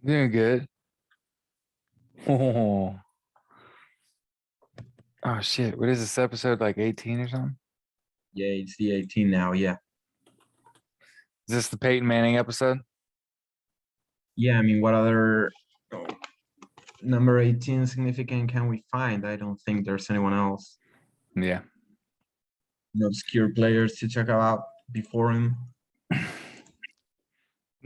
Doing good. Oh, oh shit. What is this episode like 18 or something? Yeah, it's the 18 now. Yeah. Is this the Peyton Manning episode? Yeah, I mean, what other oh, number 18 significant can we find? I don't think there's anyone else. Yeah. Obscure players to check out before him.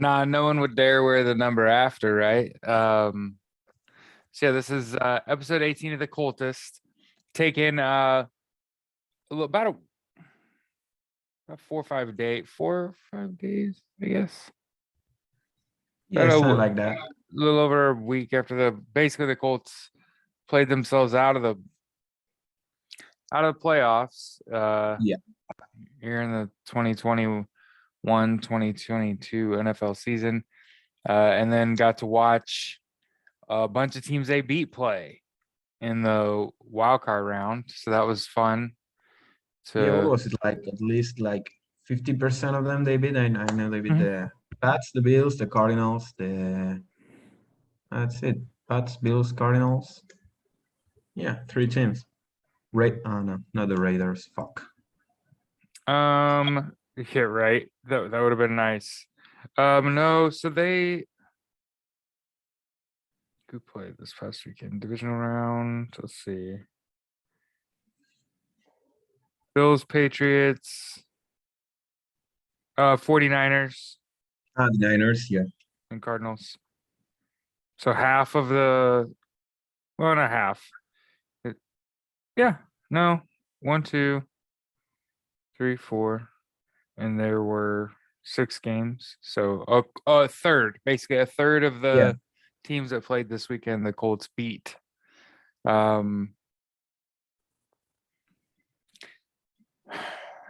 Nah, no one would dare wear the number after, right? So yeah, this is episode 18 of the Coltist. Taking about about 4 or 5 days, I guess. Yeah, About something a like that. little over a week after the Colts played themselves out of the playoffs. Yeah. Here in the 2022 NFL season, and then got to watch a bunch of teams they beat play in the wild card round. So that was fun. Yeah, what To was it like? At least like 50% of them they beat. I know they beat Mhm. the Pats, the Bills, the Cardinals, that's it. Pats, Bills, Cardinals. Yeah, three teams. Oh no, not the Raiders. Fuck. Yeah, right. That would have been nice. No, so they who played this past weekend? Divisional round. Let's see. Bills, Patriots, 49ers, Ah, the Niners, yeah. and Cardinals. So half of the well, not half. Yeah, no. One, two, three, four, and there were 6 games. So a third, basically a third of Yeah. the teams that played this weekend, the Colts beat. Um,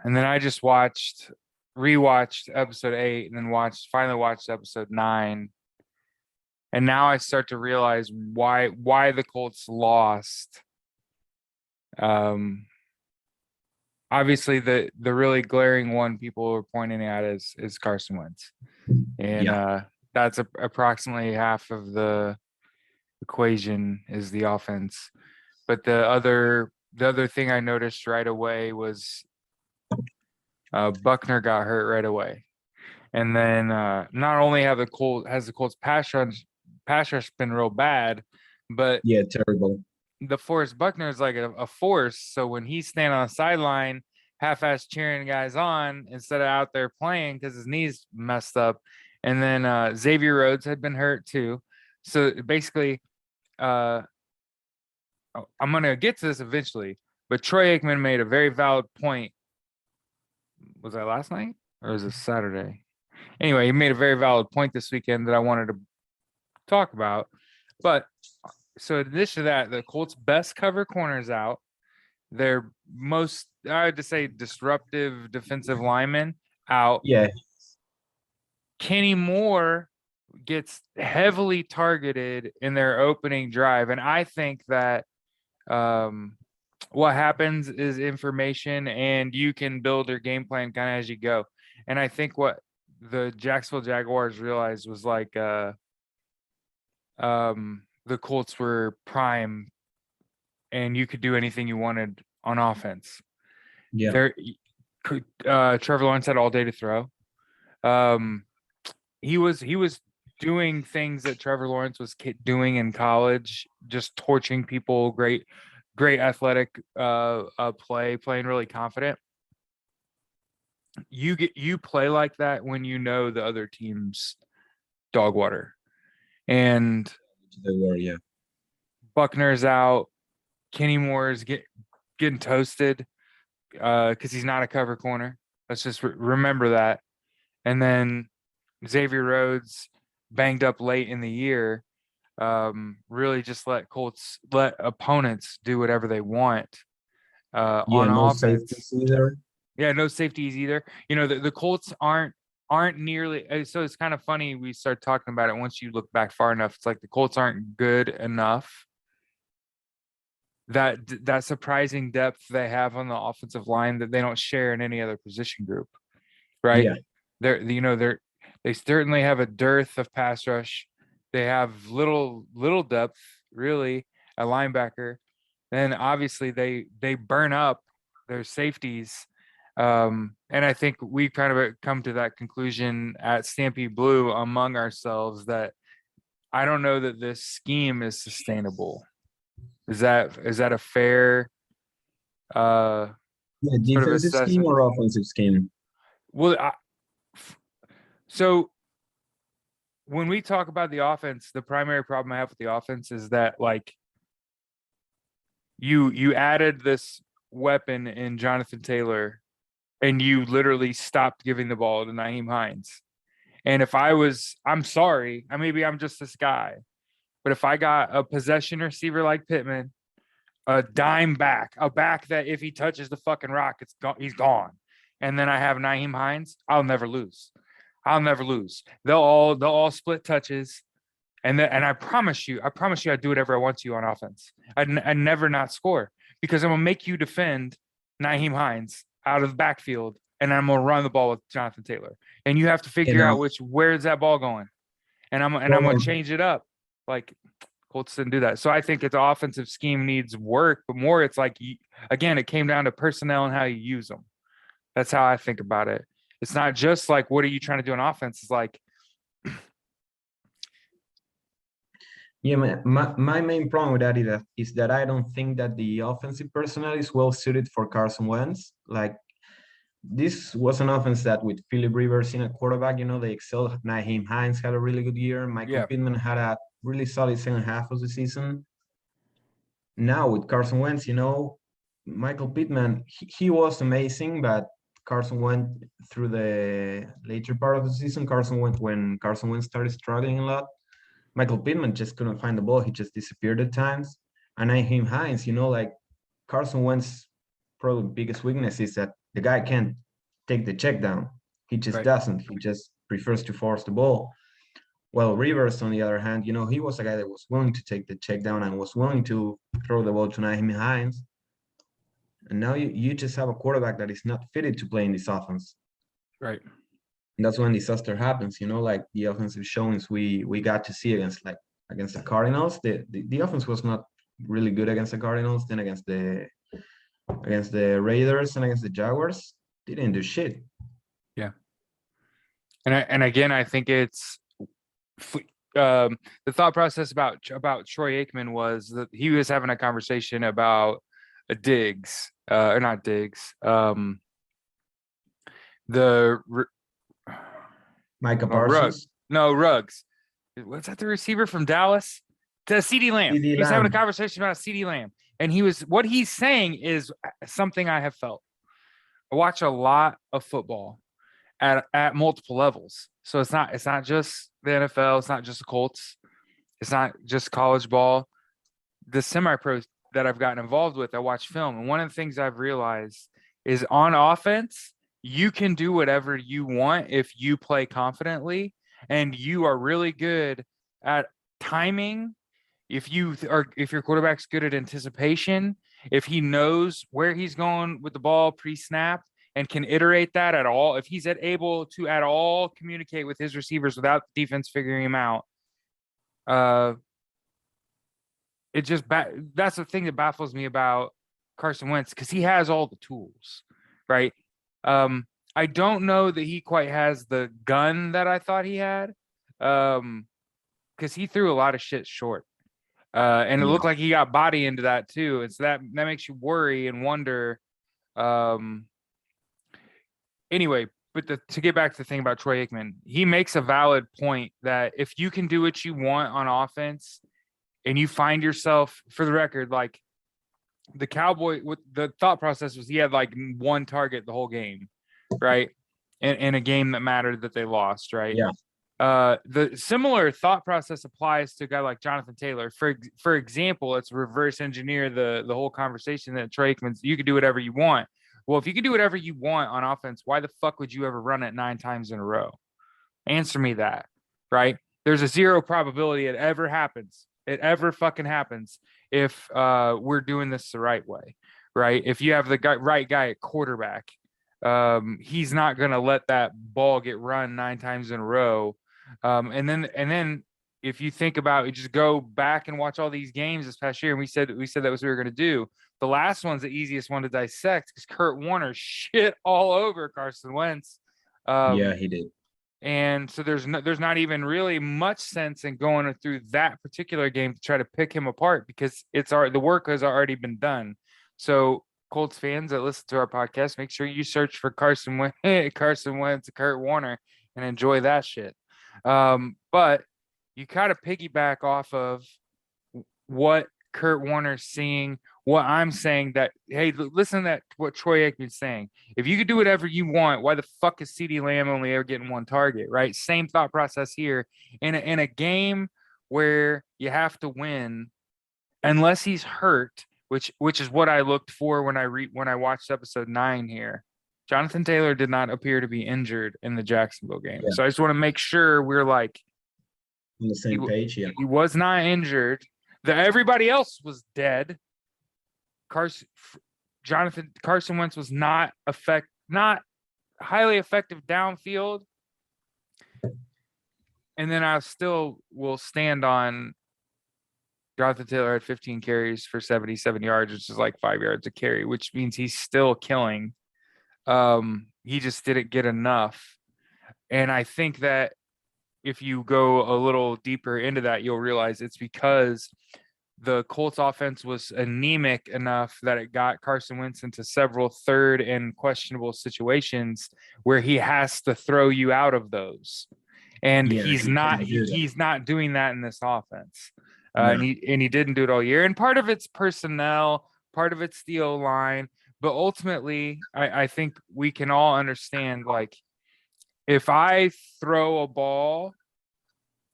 and then I just rewatched episode 8, and then finally watched episode 9. And now I start to realize why the Colts lost. Um, Obviously the really glaring one people are pointing at is Carson Wentz, and Yeah. that's approximately half of the equation is the offense. But the other thing I noticed right away was Buckner got hurt right away, and then not only has the Colts pass rush been real bad, but Yeah, terrible. the Forrest Buckner is like a force. So when he's standing on the sideline, half-ass cheering guys on instead of out there playing because his knees messed up. And then Xavier Rhodes had been hurt too. So basically, I'm gonna get to this eventually, but Troy Aikman made a very valid point. Was that last night or was it Saturday? Anyway, he made a very valid point this weekend that I wanted to talk about. But so in addition to that, the Colts' best cover corners out. Their most, I would just say, disruptive defensive lineman out. Yeah. Kenny Moore gets heavily targeted in their opening drive. And I think that what happens is information, and you can build your game plan kind of as you go. And I think what the Jacksonville Jaguars realized was like the Colts were prime and you could do anything you wanted on offense. Yeah. Trevor Lawrence had all day to throw. He was doing things that Trevor Lawrence was doing in college, just torching people. Great athletic playing really confident. You play like that when you know the other team's dog water. And They were, yeah. Buckner's out. Kenny Moore is getting toasted because he's not a cover corner. Let's just remember that. And then Xavier Rhodes banged up late in the year. Really just let opponents do whatever they want Yeah, on no offense. safeties either. Yeah, no safeties either. The Colts aren't nearly. So it's kind of funny we start talking about it once you look back far enough. It's like the Colts aren't good enough. That surprising depth they have on the offensive line that they don't share in any other position group, right? Yeah. They certainly have a dearth of pass rush. They have little depth really at linebacker. Then obviously they burn up their safeties. And I think we kind of come to that conclusion at Stampede Blue among ourselves that I don't know that this scheme is sustainable. Is that a fair Yeah, sort of defensive scheme assessment? or offensive scheme? Well, so when we talk about the offense, the primary problem I have with the offense is that like you added this weapon in Jonathan Taylor and you literally stopped giving the ball to Naheem Hines. And if I'm sorry, maybe I'm just this guy, but if I got a possession receiver like Pittman, a dime back, a back that if he touches the fucking rock, he's gone. And then I have Naheem Hines, I'll never lose. I'll never lose. They'll all split touches. And I promise you, I do whatever I want to you on offense. I never not score because I'm gonna make you defend Naheem Hines out of the backfield, and I'm gonna run the ball with Jonathan Taylor. And you have to You figure know, out where's that ball going, and I'm gonna well, change it up. Like Colts didn't do that, so I think its offensive scheme needs work, but more it's like again, it came down to personnel and how you use them. That's how I think about it. It's not just like what are you trying to do on offense. It's like yeah, my main problem with that is that I don't think that the offensive personnel is well suited for Carson Wentz. Like this was an offense that with Philip Rivers in a quarterback, they excelled. Naheem Hines had a really good year. Michael yeah, Pittman had a really solid second half of the season. Now with Carson Wentz, Michael Pittman, he was amazing, but Carson went through the later part of the season. When Carson Wentz started struggling a lot. Michael Pittman just couldn't find the ball. He just disappeared at times. And Naheem Hines, like Carson Wentz probably biggest weakness is that the guy can't take the check down. He just right. doesn't. He just prefers to force the ball. Well, Rivers, on the other hand, he was a guy that was willing to take the check down and was willing to throw the ball to Naheem Hines. And now you just have a quarterback that is not fitted to play in this offense. Right. And that's when disaster happens, like the offensive showings we got to see against the Cardinals. The offense was not really good against the Cardinals, then against the Raiders and against the Jaguars, they didn't do shit. Yeah. And again, I think it's the thought process about Troy Aikman was that he was having a conversation about Diggs, or not Diggs, the Micah Ruggs. Parsons, No, Ruggs. What's that? The receiver from Dallas? To CeeDee Lamb. CeeDee He was having a Lamb. conversation about CeeDee Lamb, and what he's saying is something I have felt. I watch a lot of football at multiple levels. So it's not just the NFL, it's not just the Colts, it's not just college ball. The semi-pros that I've gotten involved with, I watch film. And one of the things I've realized is on offense, you can do whatever you want if you play confidently and you are really good at timing. If your quarterback's good at anticipation, if he knows where he's going with the ball pre-snap and can iterate that at all, if he's able to at all communicate with his receivers without the defense figuring him out, that's the thing that baffles me about Carson Wentz because he has all the tools, right? I don't know that he quite has the gun that I thought he had, because he threw a lot of shit short. And it looked like he got body into that too. And so that makes you worry and wonder. Anyway, but to get back to the thing about Troy Aikman, he makes a valid point that if you can do what you want on offense and you find yourself, for the record, like the Cowboy, with the thought process was he had like one target the whole game, right? In a game that mattered that they lost, right? Yeah. The similar thought process applies to a guy like Jonathan Taylor. For example, let's reverse engineer the whole conversation that Troy Aikman's, you can do whatever you want. Well, if you can do whatever you want on offense, why the fuck would you ever run it 9 times in a row? Answer me that, right? There's a 0 probability it ever happens. It ever fucking happens if we're doing this the right way, right? If you have the right guy at quarterback, he's not going to let that ball get run 9 times in a row. And then if you think about it, just go back and watch all these games this past year, and we said that was what we were going to do. The last one's the easiest one to dissect because Kurt Warner shit all over Carson Wentz. Yeah, he did. And so there's not even really much sense in going through that particular game to try to pick him apart because the work has already been done. So Colts fans that listen to our podcast, make sure you search for Carson Wentz, Kurt Warner, and enjoy that shit. But you kind of piggyback off of what Kurt Warner's seeing, what I'm saying, that, hey, listen to what Troy Aikman's saying. If you could do whatever you want, why the fuck is CeeDee Lamb only ever getting one target, right? Same thought process here. In a game where you have to win, unless he's hurt, which is what I looked for when I watched episode 9 here. Jonathan Taylor did not appear to be injured in the Jacksonville game. Yeah. So I just want to make sure we're like on the same page. Yeah, he was not injured. Everybody else was dead. Carson Wentz was not highly effective downfield. And then I still will stand on Jonathan Taylor had 15 carries for 77 yards, which is like 5 yards a carry, which means he's still killing. He just didn't get enough. And I think that if you go a little deeper into that, you'll realize it's because the Colts offense was anemic enough that it got Carson Wentz into several third and questionable situations where he has to throw you out of those. And he's not doing that in this offense. And he didn't do it all year. And part of it's personnel, part of it's the O-line. But ultimately, I think we can all understand, like, if I throw a ball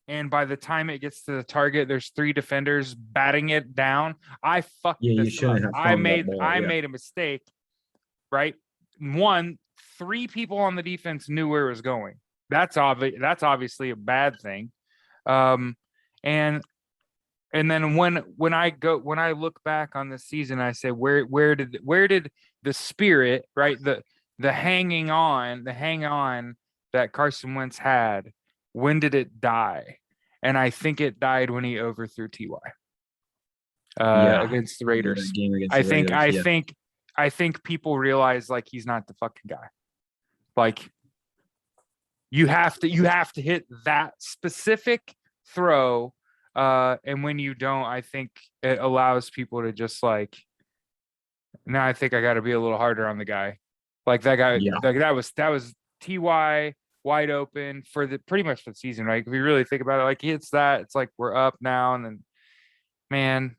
and by the time it gets to the target, there's 3 defenders batting it down, I fucked this up. I made a mistake, right? 3 people on the defense knew where it was going. That's obvious. That's obviously a bad thing. And then when I look back on the season, I say, where did the spirit, right? The hang on that Carson Wentz had, when did it die? And I think it died when he overthrew Ty against the Raiders. I think people realize, like, he's not the fucking guy. Like, you have to hit that specific throw. And when you don't, I think it allows people to just like, now I think I got to be a little harder on the guy. Like that guy, like that was TY wide open for pretty much for the season, right? If you really think about it, like he hits that, it's like we're up now. And then, man,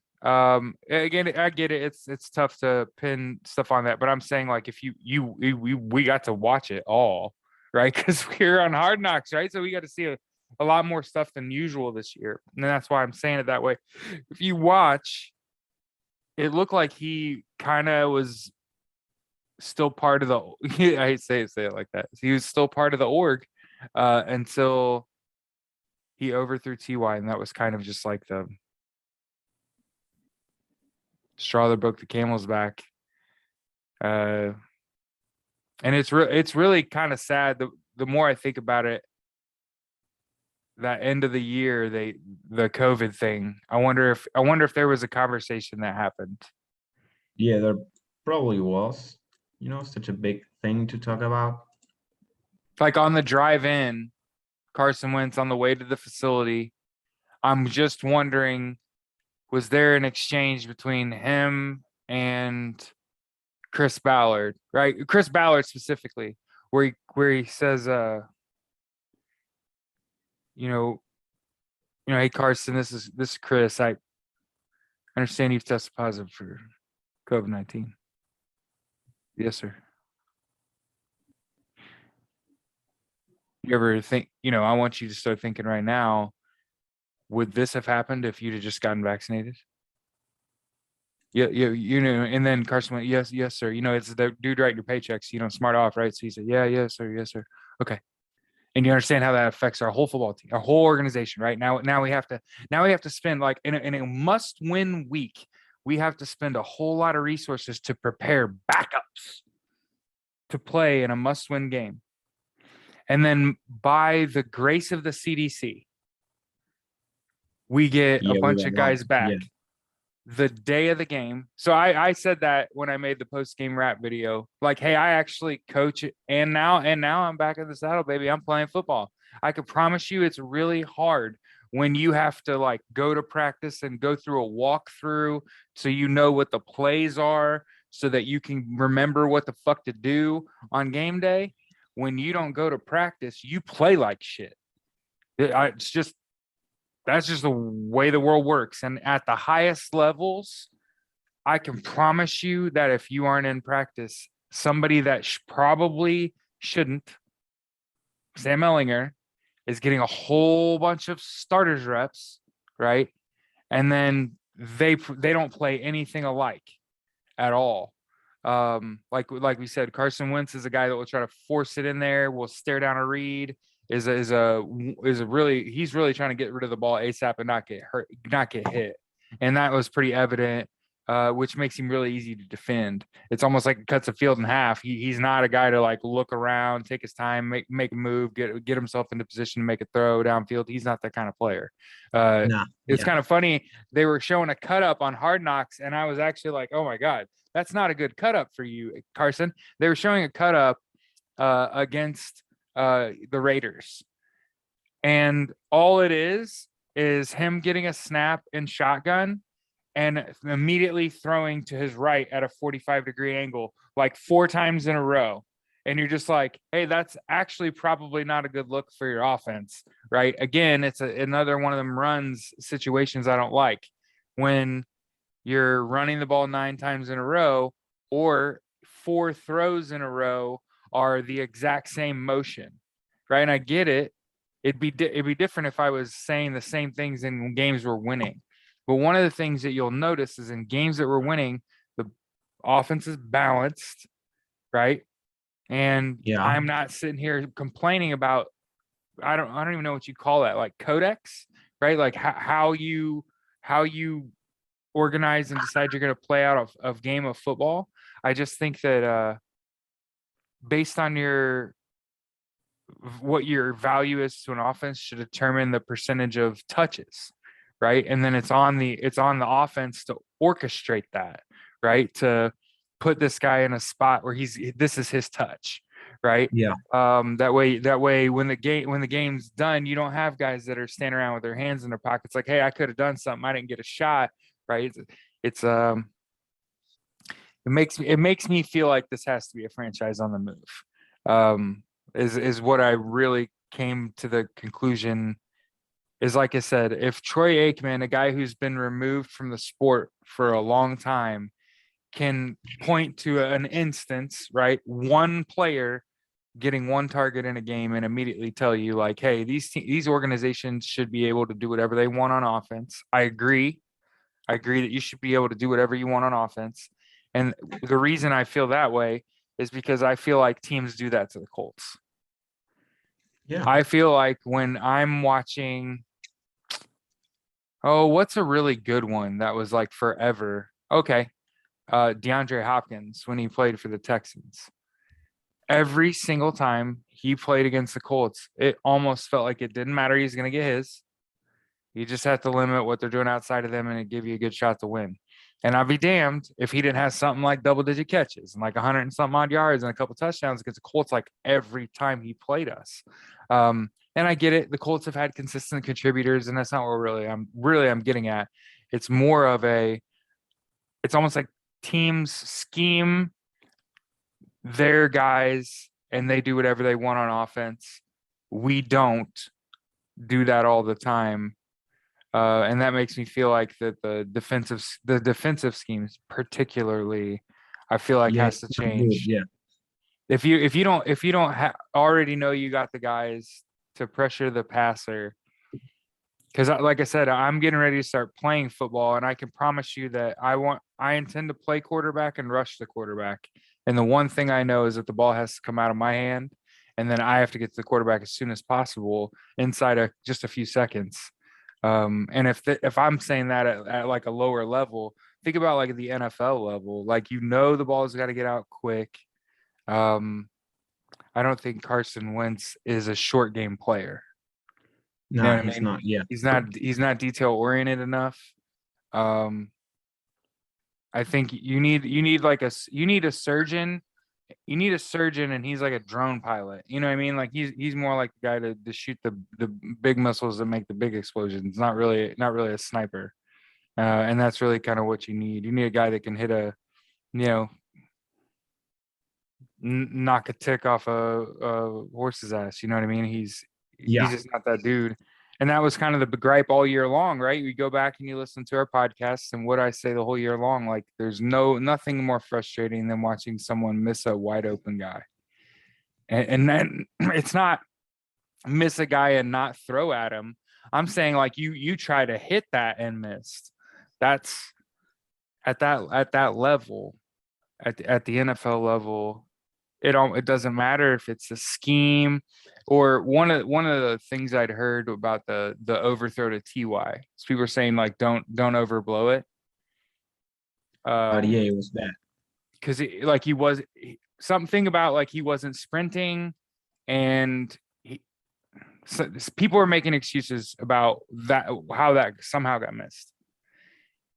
again, I get it. It's tough to pin stuff on that, but I'm saying, like, if we got to watch it all, right? Because we're on Hard Knocks, right? So we got to see a lot more stuff than usual this year. And that's why I'm saying it that way. If you watch, it looked like he kind of was still part of the, I hate to say it like that. He was still part of the org until he overthrew TY. And that was kind of just like the straw that broke the camel's back. And it's really kind of sad. The more I think about it, that end of the year, the COVID thing, I wonder if there was a conversation that happened. Yeah, there probably was. Such a big thing to talk about. Like on the drive in, Carson Wentz on the way to the facility, I'm just wondering, was there an exchange between him and Chris Ballard, right? Chris Ballard specifically, where he says, hey Carson, this is Chris. I understand you've tested positive for COVID-19. Yes, sir. You ever think, I want you to start thinking right now, would this have happened if you'd have just gotten vaccinated? Yeah, and then Carson went, yes, sir. It's the dude writing your paychecks, smart off, right? So he said, yeah, yes, sir. Okay. And you understand how that affects our whole football team, our whole organization, right? Now we have to spend, like, in a must-win week, we have to spend a whole lot of resources to prepare backups to play in a must-win game. And then by the grace of the CDC, we get a Yeah, we bunch of don't know. guys back Yeah. the day of the game. So I said that when I made the post game rap video, like, hey, I actually coach it, and now I'm back in the saddle, baby. I'm playing football. I can promise you, it's really hard when you have to like go to practice and go through a walkthrough so you know what the plays are, so that you can remember what the fuck to do on game day. When you don't go to practice, you play like shit. It's just that's just the way the world works. And at the highest levels, I can promise you that if you aren't in practice, somebody that probably shouldn't, Sam Ellinger, is getting a whole bunch of starters reps, right? And then they don't play anything alike at all. Like we said, Carson Wentz is a guy that will try to force it in there, will stare down a read, is a really he's really trying to get rid of the ball ASAP and not get hurt, not get hit. And that was pretty evident, which makes him really easy to defend. It's almost like it cuts a field in half. He's not a guy to like look around, take his time, make a move, get himself into position to make a throw downfield. He's not that kind of player. Nah. It's Yeah. kind of funny. They were showing a cut up on Hard Knocks, and I was actually like, oh my God, that's not a good cut up for you, Carson. They were showing a cut up against the Raiders. And all it is him getting a snap in shotgun and immediately throwing to his right at a 45-degree angle, like 4 times in a row. And you're just like, hey, that's actually probably not a good look for your offense, right? Again, it's another one of them runs situations I don't like. When you're running the ball 9 times in a row, or 4 throws in a row are the exact same motion, right? And I get it. It'd be different if I was saying the same things in games we're winning. But one of the things that you'll notice is in games that we're winning, the offense is balanced, right? And Yeah. I'm not sitting here complaining about I don't even know what you call that, like codex, right? Like how you organize and decide you're going to play out of game of football. I just think that based on what your value is to an offense should determine the percentage of touches, right? And then it's on the offense to orchestrate that, right? To put this guy in a spot where this is his touch, right? Yeah. That way when the game's done, you don't have guys that are standing around with their hands in their pockets like, hey, I could have done something, I didn't get a shot, right? It's it makes me feel like this has to be a franchise on the move. Is what I really came to the conclusion is, like I said, if Troy Aikman, a guy who's been removed from the sport for a long time, can point to an instance, right? One player getting one target in a game and immediately tell you like, hey, these organizations should be able to do whatever they want on offense. I agree that you should be able to do whatever you want on offense. And the reason I feel that way is because I feel like teams do that to the Colts. Yeah. I feel like when I'm watching, what's a really good one that was like forever? Okay. DeAndre Hopkins, when he played for the Texans. Every single time he played against the Colts, it almost felt like it didn't matter. He's going to get his. You just have to limit what they're doing outside of them and it give you a good shot to win. And I'll be damned if he didn't have something like double-digit catches and like 100 and something odd yards and a couple touchdowns against the Colts like every time he played us. And I get it. The Colts have had consistent contributors, and that's not what I'm getting at. It's more of it's almost like teams scheme their guys and they do whatever they want on offense. We don't do that all the time. And that makes me feel like that the defensive schemes particularly, I feel like has to change. Yeah. If you don't already know you got the guys to pressure the passer, because like I said, I'm getting ready to start playing football, and I can promise you that I intend to play quarterback and rush the quarterback. And the one thing I know is that the ball has to come out of my hand, and then I have to get to the quarterback as soon as possible inside of just a few seconds. And if I'm saying that at like a lower level, think about like the NFL level, like, the ball's got to get out quick. I don't think Carson Wentz is a short game player. You know Nah, what I he's mean? not. Yeah. He's not detail oriented enough. Um, I think you need like you need a surgeon. You need a surgeon, and he's like a drone pilot. You know what I mean? Like he's more like the guy to shoot the big missiles that make the big explosions. Not really a sniper. And that's really kind of what you need. You need a guy that can hit a, you know, knock a tick off a horse's ass. You know what I mean? He's Yeah. just not that dude. And that was kind of the gripe all year long, right? You go back and you listen to our podcasts, and what I say the whole year long, like there's nothing more frustrating than watching someone miss a wide open guy. And then it's not miss a guy and not throw at him. I'm saying like you try to hit that and missed. That's at that level, at the NFL level, it doesn't matter if it's a scheme or one of the things I'd heard about the overthrow to TY. So people are saying like don't overblow it. But yeah, it was bad. Because like he was something about like he wasn't sprinting, and so people were making excuses about that, how that somehow got missed.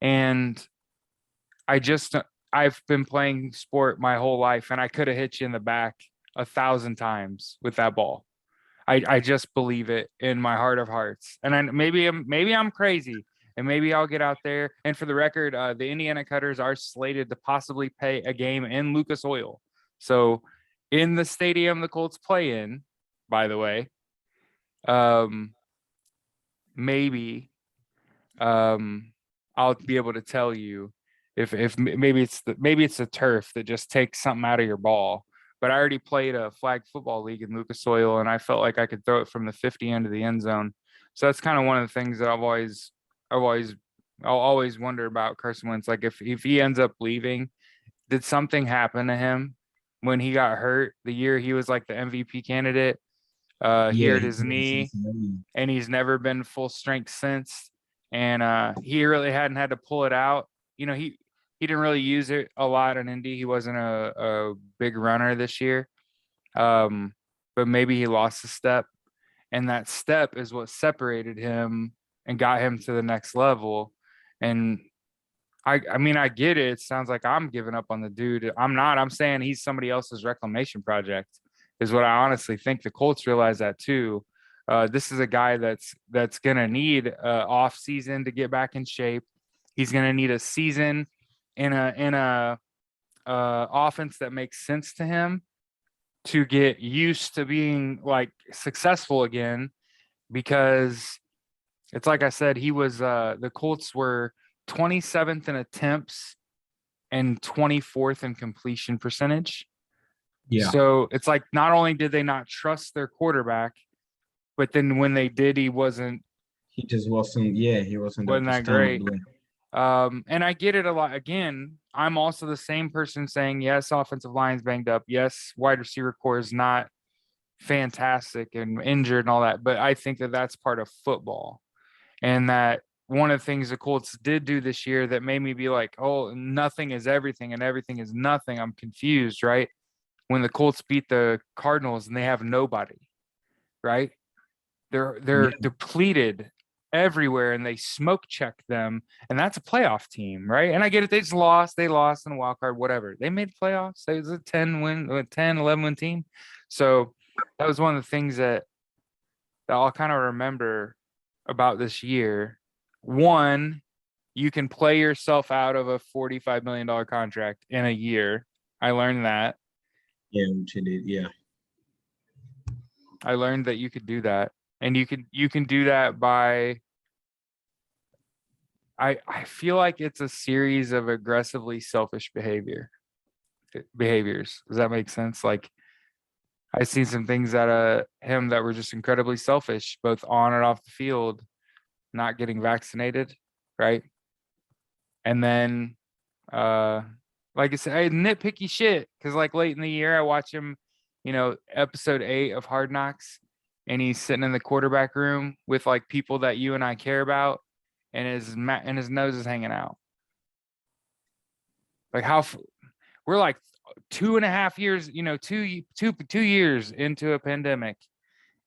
And I've been playing sport my whole life, and I could have hit you in the back 1,000 times with that ball. I just believe it in my heart of hearts. And maybe I'm crazy, and maybe I'll get out there. And for the record, the Indiana Cutters are slated to possibly play a game in Lucas Oil. So in the stadium the Colts play in, by the way, maybe I'll be able to tell you if maybe it's the turf that just takes something out of your ball. But I already played a flag football league in Lucas Oil, and I felt like I could throw it from the 50 into the end zone. So that's kind of one of the things that I'll always wonder about Carson Wentz. Like if he ends up leaving, did something happen to him when he got hurt the year he was like the MVP candidate? He Yeah, hurt he his played in knee, Cincinnati. and he's never been full strength since. And he really hadn't had to pull it out. He didn't really use it a lot in Indy. He wasn't a big runner this year. But maybe he lost a step, and that step is what separated him and got him to the next level. And I mean, I get it. It sounds like I'm giving up on the dude. I'm not. I'm saying he's somebody else's reclamation project, is what I honestly think. The Colts realize that too. This is a guy that's gonna need off season to get back in shape. He's gonna need a season in a offense that makes sense to him to get used to being like successful again. Because it's like I said, the Colts were 27th in attempts and 24th in completion percentage. Yeah, So it's like not only did they not trust their quarterback, but then when they did, he wasn't he just wasn't. Yeah, he wasn't there wasn't to that stand all great. the way. And I get it a lot. Again, I'm also the same person saying, yes, offensive line's banged up. Yes, wide receiver core is not fantastic and injured and all that. But I think that that's part of football. And that one of the things the Colts did do this year that made me be like, oh, nothing is everything and everything is nothing. I'm confused, right? When the Colts beat the Cardinals and they have nobody, right? They're Yeah, depleted everywhere, and they smoke check them, and that's a playoff team, right? And I get it, they lost in a wild card, whatever. They made playoffs. It was a 11 win team. So that was one of the things that I'll kind of remember about this year. One, you can play yourself out of a $45 million contract in a year. I learned that. yeah, which he did. Yeah, I learned that you could do that. And you can do that by I feel like it's a series of aggressively selfish behaviors. Does that make sense? Like I seen some things out of him that were just incredibly selfish, both on and off the field, not getting vaccinated, right? And then like I said, nitpicky shit. Cause like late in the year I watch him, episode 8 of Hard Knocks, and he's sitting in the quarterback room with like people that you and I care about, and his nose is hanging out. Like we're like 2.5 years, 2 years into a pandemic,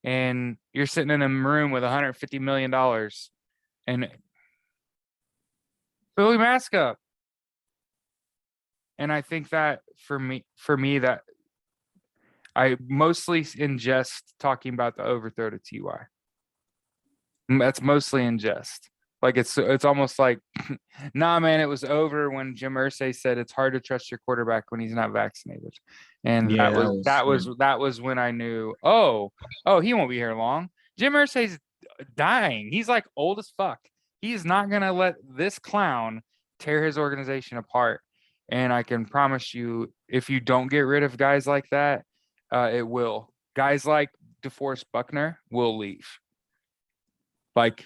and you're sitting in a room with $150 million and Billy Mask up. And I think that for me, that I mostly ingest talking about the overthrow to TY. That's mostly in jest. Like it's almost like, nah, man, it was over when Jim Irsay said it's hard to trust your quarterback when he's not vaccinated, and Yeah, that was when I knew, oh, he won't be here long. Jim Irsay's dying. He's like old as fuck. He's not gonna let this clown tear his organization apart. And I can promise you, if you don't get rid of guys like that, it will. Guys like DeForest Buckner will leave. Like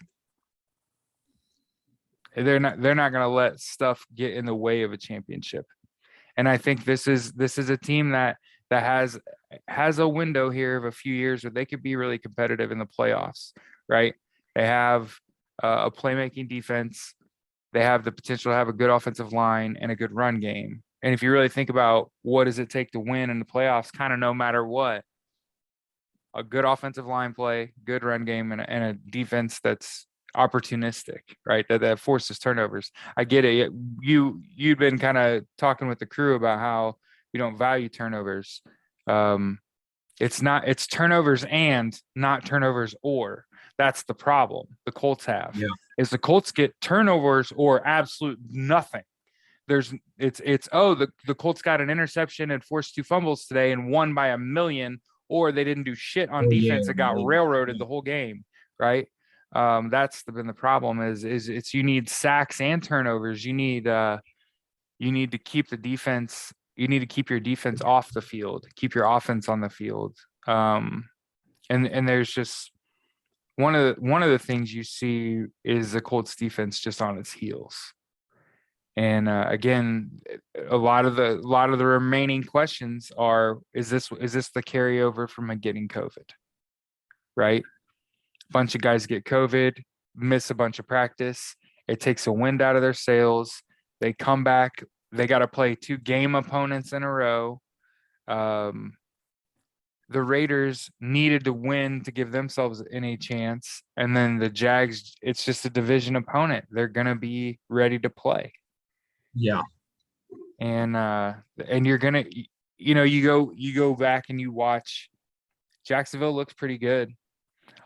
they're not going to let stuff get in the way of a championship. And I think this is a team that has a window here of a few years where they could be really competitive in the playoffs, right? They have a playmaking defense. They have the potential to have a good offensive line and a good run game. And if you really think about what does it take to win in the playoffs, kind of no matter what, a good offensive line play, good run game, and a defense that's opportunistic, right? That forces turnovers. I get it. You'd been kind of talking with the crew about how we don't value turnovers. It's turnovers and not turnovers or. That's the problem the Colts have. Yeah. Is the Colts get turnovers or absolute nothing. The Colts got an interception and forced 2 fumbles today and won by a million, or they didn't do shit on defense and got railroaded the whole game, right? That's been the problem is it's you need sacks and turnovers. You need to keep the defense. You need to keep your defense off the field, keep your offense on the field. And there's just one of the things you see is the Colts defense just on its heels. And again, a lot of the remaining questions are: is this the carryover from getting COVID? Right, a bunch of guys get COVID, miss a bunch of practice. It takes a wind out of their sails. They come back. They got to play 2 game opponents in a row. The Raiders needed to win to give themselves any chance, and then the Jags. It's just a division opponent. They're gonna be ready to play. Yeah. And you're gonna, you go back and you watch. Jacksonville looks pretty good,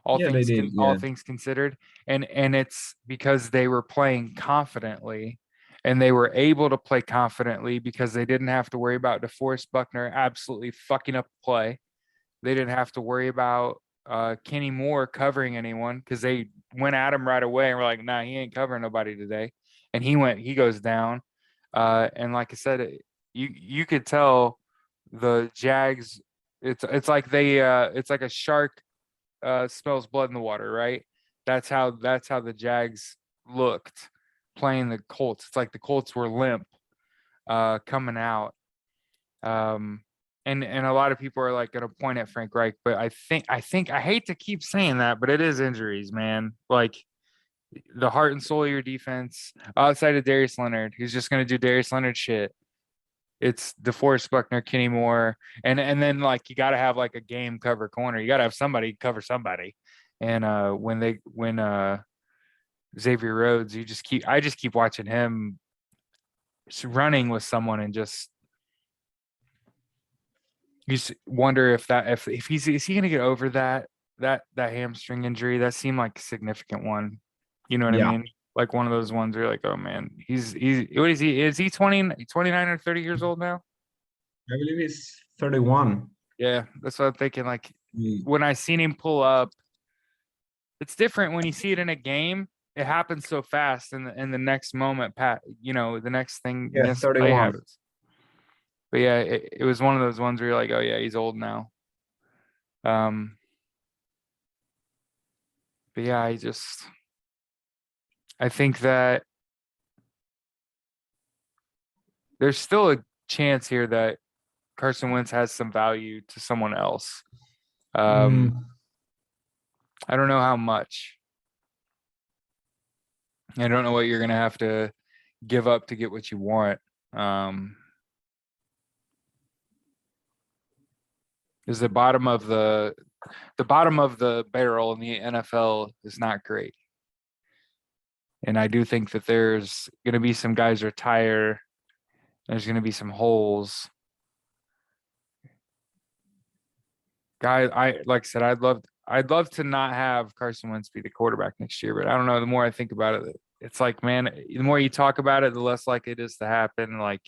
all things considered, and it's because they were playing confidently, and they were able to play confidently because they didn't have to worry about DeForest Buckner absolutely fucking up the play. They didn't have to worry about Kenny Moore covering anyone because they went at him right away and were like, nah, he ain't covering nobody today, and he goes down. And like I said, you could tell the Jags. It's like it's like a shark smells blood in the water, right? That's how the Jags looked playing the Colts. It's like the Colts were limp coming out. And a lot of people are like going to point at Frank Reich, but I think I hate to keep saying that, but it is injuries, man. Like the heart and soul of your defense outside of Darius Leonard, who's just going to do Darius Leonard shit. It's DeForest Buckner, Kenny Moore, and then like you got to have like a game cover corner. You got to have somebody cover somebody. And when Xavier Rhodes, I just keep watching him running with someone and just you just wonder if he's is he going to get over that hamstring injury. That seemed like a significant one. You know what I mean? Like one of those ones where you're like, oh man, he's what is he? Is he 29 or 30 years old now? I believe he's 31. Yeah, that's what I'm thinking. Like when I seen him pull up, it's different when you see it in a game. It happens so fast, and the next moment, the next thing, 31 happens. But yeah, it was one of those ones where you're like, oh yeah, he's old now. But yeah, I think that there's still a chance here that Carson Wentz has some value to someone else. I don't know how much. I don't know what you're going to have to give up to get what you want. Is the bottom of the the bottom of the barrel in the NFL is not great. And I do think that there's going to be some guys retire. There's going to be some holes. I like I said, I'd love to not have Carson Wentz be the quarterback next year, but I don't know. The more I think about it, it's like, man, the more you talk about it, the less likely it is to happen. Like,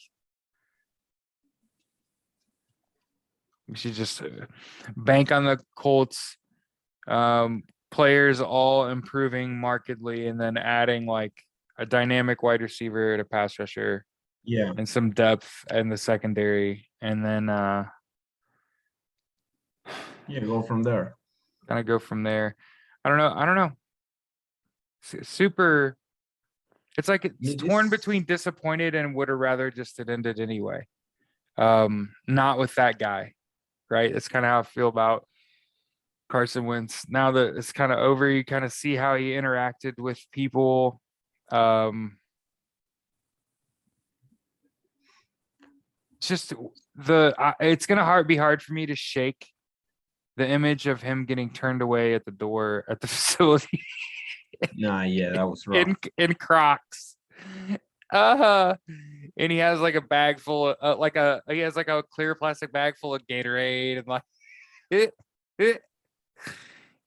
we should just bank on the Colts. Players all improving markedly, and then adding like a dynamic wide receiver to pass rusher. Yeah. And some depth in the secondary, and then Go from there. kind of go from there. I don't know. Super. It's like it's torn between disappointed and would have rather just it ended anyway. Not with that guy, right? That's kind of how I feel about Carson Wentz. Now that it's kind of over, you kind of see how he interacted with people. Just it's gonna be hard for me to shake the image of him getting turned away at the door at the facility. Nah, yeah, that was wrong. in Crocs. And he has like a bag full of he has like a clear plastic bag full of Gatorade and like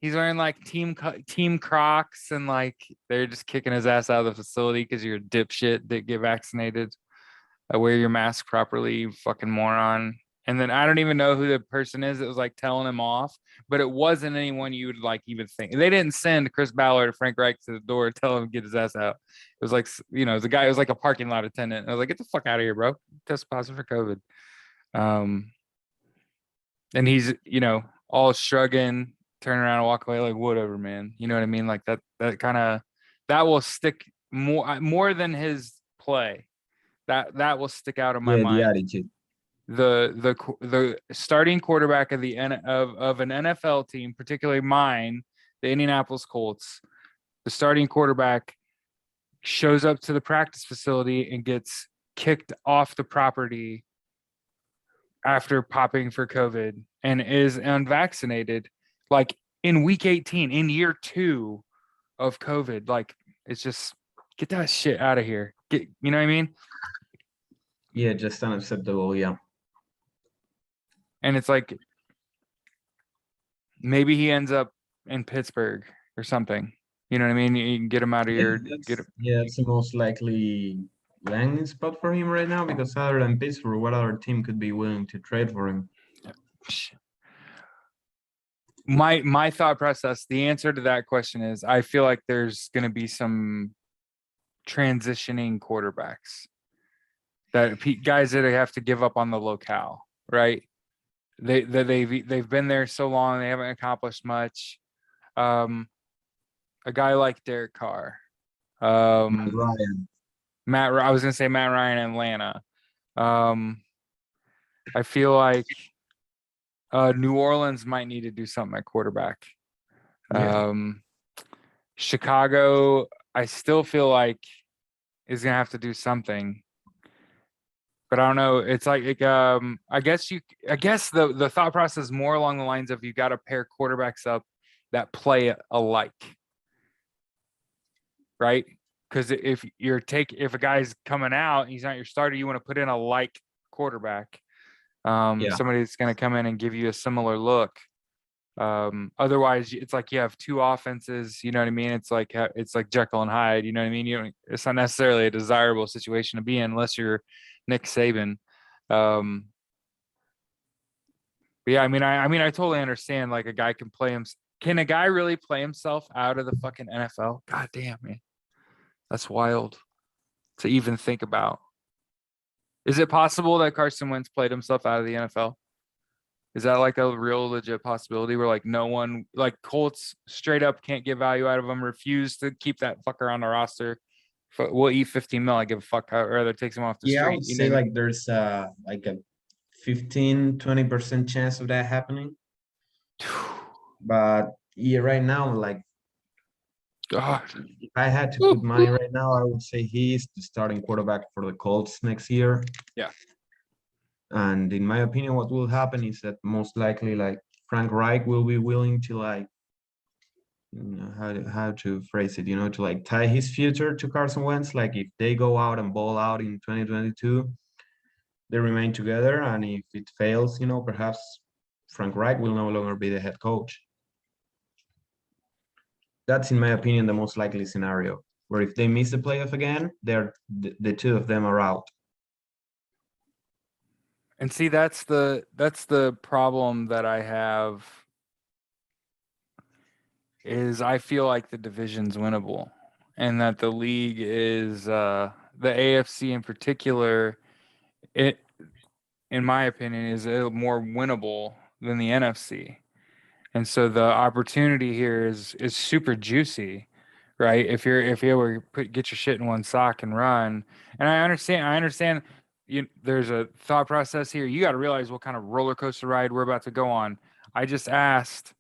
he's wearing like team Crocs, and like they're just kicking his ass out of the facility because you're a dipshit that get vaccinated. Wear your mask properly, you fucking moron. And then I don't even know who the person is that was like telling him off, but it wasn't anyone you would like even think. They didn't send Chris Ballard or Frank Reich to the door to tell him to get his ass out. It was like, the guy was like a parking lot attendant. I was like, get the fuck out of here, bro. Test positive for COVID. And he's, all shrugging, turn around and walk away like, whatever, man. You know what I mean? Like that will stick more than his play. That will stick out of my mind. The attitude. The starting quarterback of of an NFL team, particularly mine, the Indianapolis Colts, the starting quarterback shows up to the practice facility and gets kicked off the property after popping for COVID and is unvaccinated, like in week 18, in year 2 of COVID. Like, it's just, get that shit out of here. You know what I mean? Yeah, just unacceptable. Yeah. And it's like, maybe he ends up in Pittsburgh or something. You know what I mean? You can get him out of your. That's the most likely landing spot for him right now, because other than Pittsburgh, what other team could be willing to trade for him? My thought process, the answer to that question is, I feel like there's going to be some transitioning quarterbacks, that guys that have to give up on the locale, right? They've been there so long, they haven't accomplished much. A guy like Derek Carr, Ryan. I was gonna say Matt Ryan in Atlanta. I feel like New Orleans might need to do something at quarterback. Chicago, I still feel like is gonna have to do something, but I don't know. It's like I guess the thought process is more along the lines of, you got to pair quarterbacks up that play alike, right? Because if a guy's coming out, he's not your starter, you want to put in a like quarterback, somebody that's going to come in and give you a similar look. Otherwise, it's like you have two offenses. You know what I mean? It's like Jekyll and Hyde. You know what I mean? It's not necessarily a desirable situation to be in unless you're Nick Saban. But yeah, I mean, I totally understand. Like, a guy can play him. Can a guy really play himself out of the fucking NFL? God damn, man, that's wild to even think about. Is it possible that Carson Wentz played himself out of the NFL? Is that like a real legit possibility where like no one, like Colts straight up can't get value out of him, refuse to keep that fucker on the roster? We'll eat 15 mil. I give a fuck. I'd rather takes him off the street. I would say like there's like a 15-20% chance of that happening. But yeah, right now, like, God, if I had to put money right now, I would say he's the starting quarterback for the Colts next year. Yeah. And in my opinion, what will happen is that most likely, like, Frank Reich will be willing to like, how to phrase it, to like tie his future to Carson Wentz. Like if they go out and ball out in 2022, they remain together, and if it fails, perhaps Frank Reich will no longer be the head coach. That's, in my opinion, the most likely scenario, where if they miss the playoff again, the two of them are out. And see, that's the problem that I have, is I feel like the division's winnable, and that the league is the AFC in particular, it, in my opinion, is more winnable than the NFC. And so the opportunity here is super juicy, right? If you're able to get your shit in one sock and run. And I understand there's a thought process here. You got to realize what kind of roller coaster ride we're about to go on. I just asked,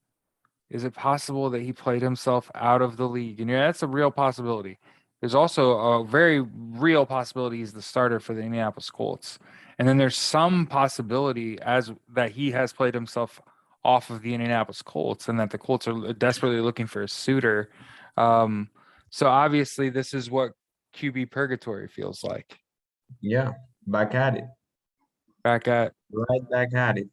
is it possible that he played himself out of the league? And that's a real possibility. There's also a very real possibility he's the starter for the Indianapolis Colts. And then there's some possibility as that he has played himself off of the Indianapolis Colts, and that the Colts are desperately looking for a suitor. So obviously this is what QB purgatory feels like. Yeah, back at it. Right back at it.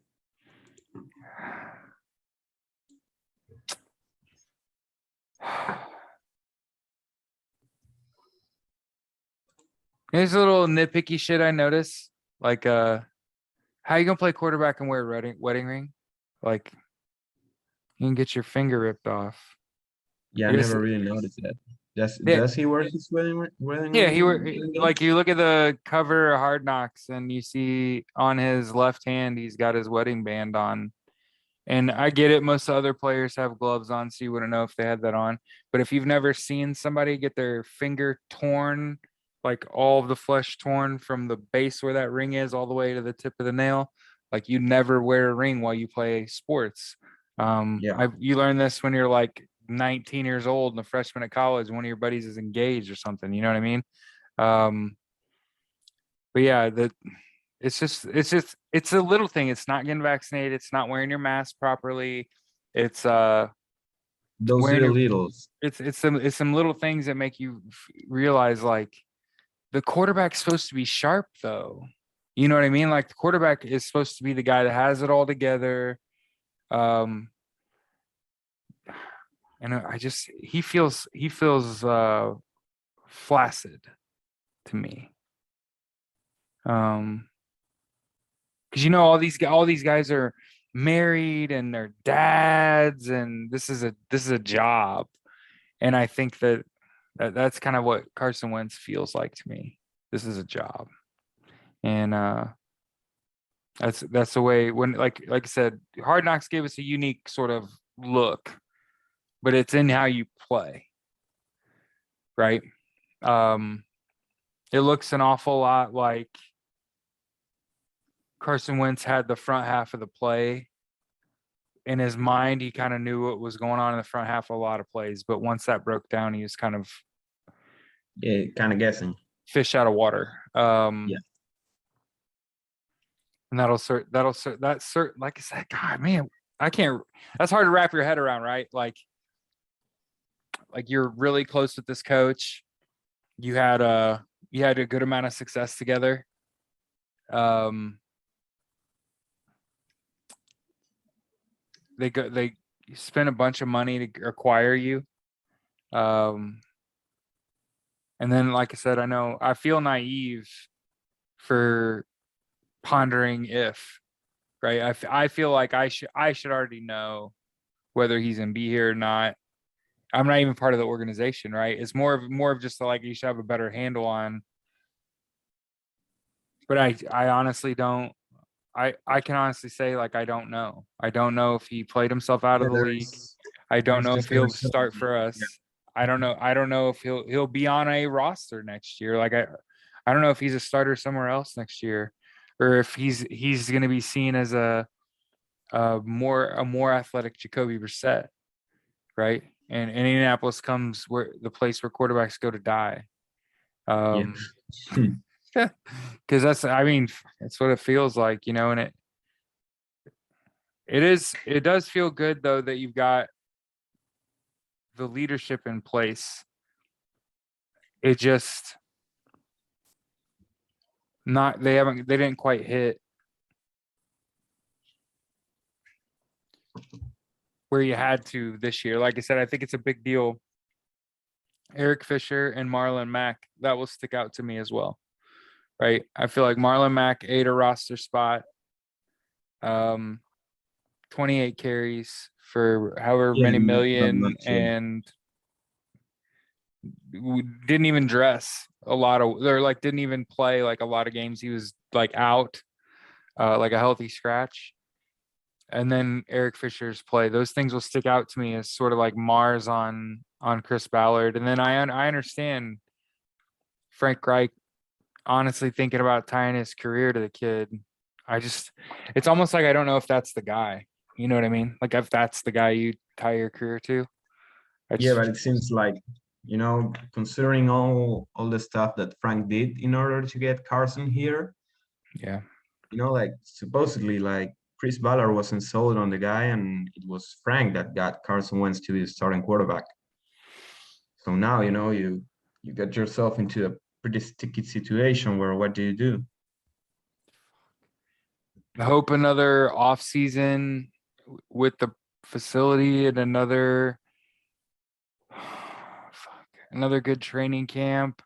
Here's a little nitpicky shit I noticed. Like, how you gonna play quarterback and wear a wedding ring? Like, you can get your finger ripped off. Yeah, I never really noticed that. Does he wear his wedding Yeah, ring? like you look at the cover of Hard Knocks and you see on his left hand he's got his wedding band on. And I get it, most other players have gloves on, so you wouldn't know if they had that on. But if you've never seen somebody get their finger torn, like all of the flesh torn from the base where that ring is all the way to the tip of the nail, like you never wear a ring while you play sports. You learn this when you're like 19 years old and a freshman at college, one of your buddies is engaged or something, you know what I mean? But yeah, it's a little thing. It's not getting vaccinated, it's not wearing your mask properly. It's those little littles. It's some little things that make you realize like the quarterback's supposed to be sharp though. You know what I mean? Like the quarterback is supposed to be the guy that has it all together. And he feels flaccid to me. Because all these guys are married and they're dads, and this is a job. And I think that's kind of what Carson Wentz feels like to me. This is a job. And that's the way, when like I said, Hard Knocks gave us a unique sort of look, but it's in how you play, right? It looks an awful lot like Carson Wentz had the front half of the play in his mind. He kind of knew what was going on in the front half of a lot of plays, but once that broke down, he was kind of guessing, fish out of water. And that's like I said, God, man, I can't. That's hard to wrap your head around, right? Like you're really close with this coach. You had a good amount of success together. They spent a bunch of money to acquire you. And then, like I said, I feel naive for pondering if, right? I feel like I should already know whether he's gonna be here or not. I'm not even part of the organization, right? It's more of just like you should have a better handle on. But I honestly don't. I can honestly say, like, I don't know. I don't know if he played himself out of the league. I don't know if he'll start for us. I don't know. I don't know if he'll be on a roster next year. Like I don't know if he's a starter somewhere else next year, or if he's going to be seen as a more athletic Jacoby Brissett, right? And Indianapolis comes where the place where quarterbacks go to die. Because that's what it feels like, and It does feel good though that you've got the leadership in place. It just they didn't quite hit where you had to this year. Like I said, I think it's a big deal. Eric Fisher and Marlon Mack, that will stick out to me as well. Right. I feel like Marlon Mack ate a roster spot. 28 carries for however Yeah, many not million, much. Yeah. and didn't even dress a lot of, they're like, didn't even play like a lot of games. He was like out, like a healthy scratch. And then Eric Fisher's play, those things will stick out to me as sort of like Mars on Chris Ballard. And then I understand Frank Reich honestly thinking about tying his career to the kid. It's almost like I don't know if that's the guy. You know what I mean? Like if that's the guy you tie your career to. Yeah, but it seems like, considering all the stuff that Frank did in order to get Carson here, Yeah. like supposedly like Chris Ballard wasn't sold on the guy, and it was Frank that got Carson Wentz to be the starting quarterback. So now, you get yourself into a pretty sticky situation where what do you do? I hope another off season with the facility and another another good training camp.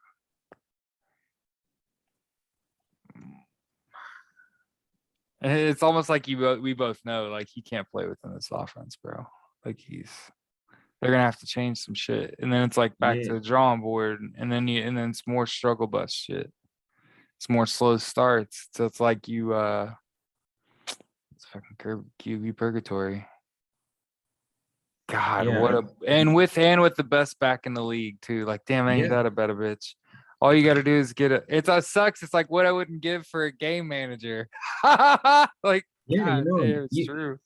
It's almost like we both know like he can't play within this offense, bro. Like they're gonna have to change some shit, and then it's like back Yeah, to the drawing board, and then it's more struggle bus shit. It's more slow starts, so it's like it's fucking QB purgatory. God, yeah, and with the best back in the league too. Like, damn, ain't yeah, that a better bitch? All you got to do is get it. It's sucks. It's like what I wouldn't give for a game manager. Like, yeah. God damn, it's true.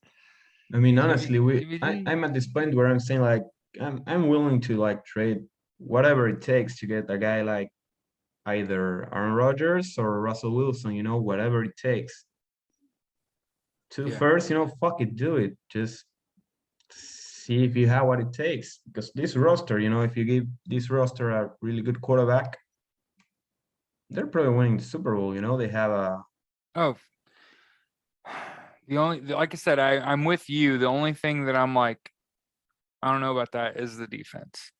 I mean, Jimmy, honestly, Jimmy G. I'm at this point where I'm saying like I'm willing to like trade whatever it takes to get a guy like either Aaron Rodgers or Russell Wilson, whatever it takes. Two Yeah, first, fuck it, do it. Just see if you have what it takes. Because this roster, if you give this roster a really good quarterback, they're probably winning the Super Bowl. They have a oh, like I said, I'm with you. The only thing that I'm like, I don't know about that is the defense.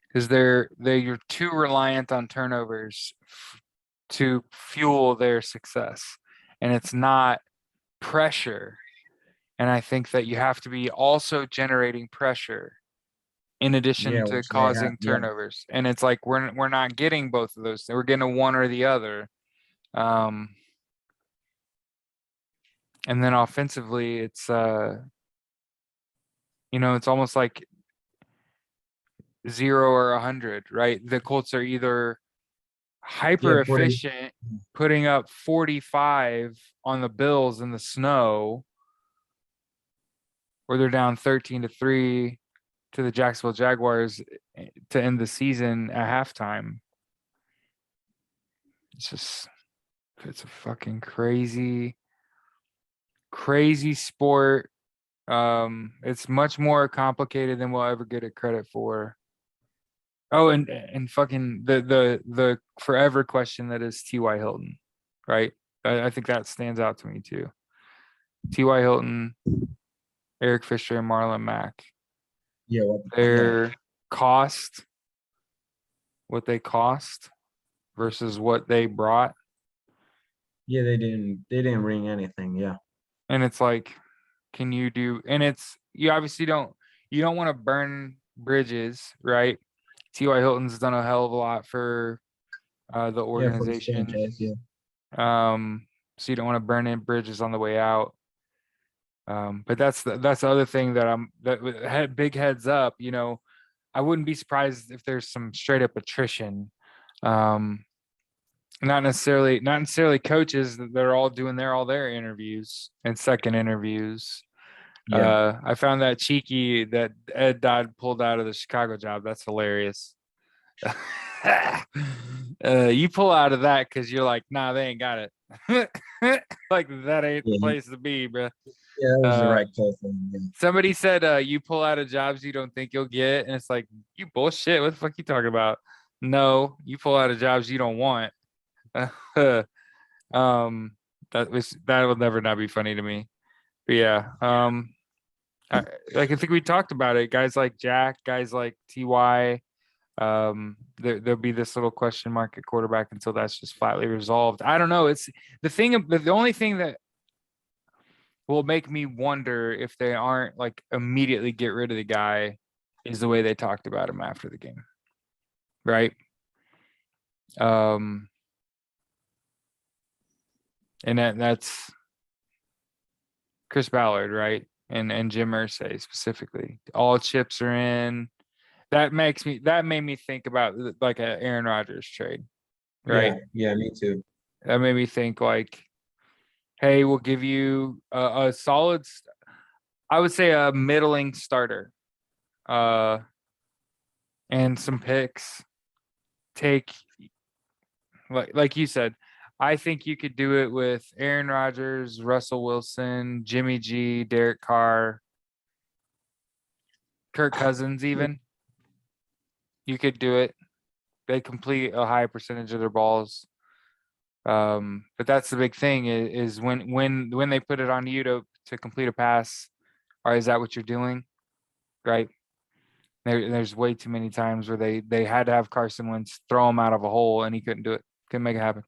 Because you're too reliant on turnovers to fuel their success. And it's not pressure. And I think that you have to be also generating pressure in addition yeah, to which they have. causing Yeah, turnovers. And it's like we're not getting both of those. We're getting one or the other. And then offensively, it's it's almost like 0 or 100, right? The Colts are either yeah, hyper 40. efficient, putting up 45 on the Bills in the snow, or they're down 13-3 to the Jacksonville Jaguars to end the season at halftime. It's a fucking crazy sport. It's much more complicated than we'll ever get it credit for. Oh, and fucking the forever question that is T.Y. Hilton, right? I think that stands out to me too. T.Y. Hilton, Eric Fisher, and Marlon Mack. Yeah, Their cost, what they cost versus what they brought. yeah, they didn't bring anything. Yeah, And it's like, can you do, and you obviously you don't want to burn bridges, right? T.Y. Hilton's done a hell of a lot for the yeah, for this organization. franchise. Yeah, So you don't want to burn in bridges on the way out. But that's the other thing that big heads up, I wouldn't be surprised if there's some straight up attrition. Not necessarily coaches that they're all doing all their interviews and second interviews. yeah, I found that cheeky that Ed Dodd pulled out of the Chicago job. That's hilarious. You pull out of that because you're like, nah, they ain't got it. Like that ain't the yeah. place to be, bro. Yeah, that was the Uh, right call for him. Yeah. somebody said you pull out of jobs you don't think you'll get, and it's like you bullshit. What the fuck you talking about? No, you pull out of jobs you don't want. um, that will never not be funny to me. But yeah, like I think we talked about it. Guys like Jack, guys like Ty. There'll be this little question mark at quarterback until that's just flatly resolved. I don't know. It's the only thing that will make me wonder if they aren't like immediately get rid of the guy is the way they talked about him after the game. Right. Um, and that's Chris Ballard, right? And Jim Irsay specifically. All chips are in. That made me think about like an Aaron Rodgers trade, right? Yeah, me too. That made me think like, hey, we'll give you a solid, I would say a middling starter, uh, and some picks. Take like you said, I think you could do it with Aaron Rodgers, Russell Wilson, Jimmy G, Derek Carr, Kirk Cousins, even. You could do it. They complete a high percentage of their balls. But that's the big thing is when they put it on you to complete a pass, or is that what you're doing? Right. There's way too many times where they had to have Carson Wentz throw him out of a hole and he couldn't do it. Couldn't make it happen.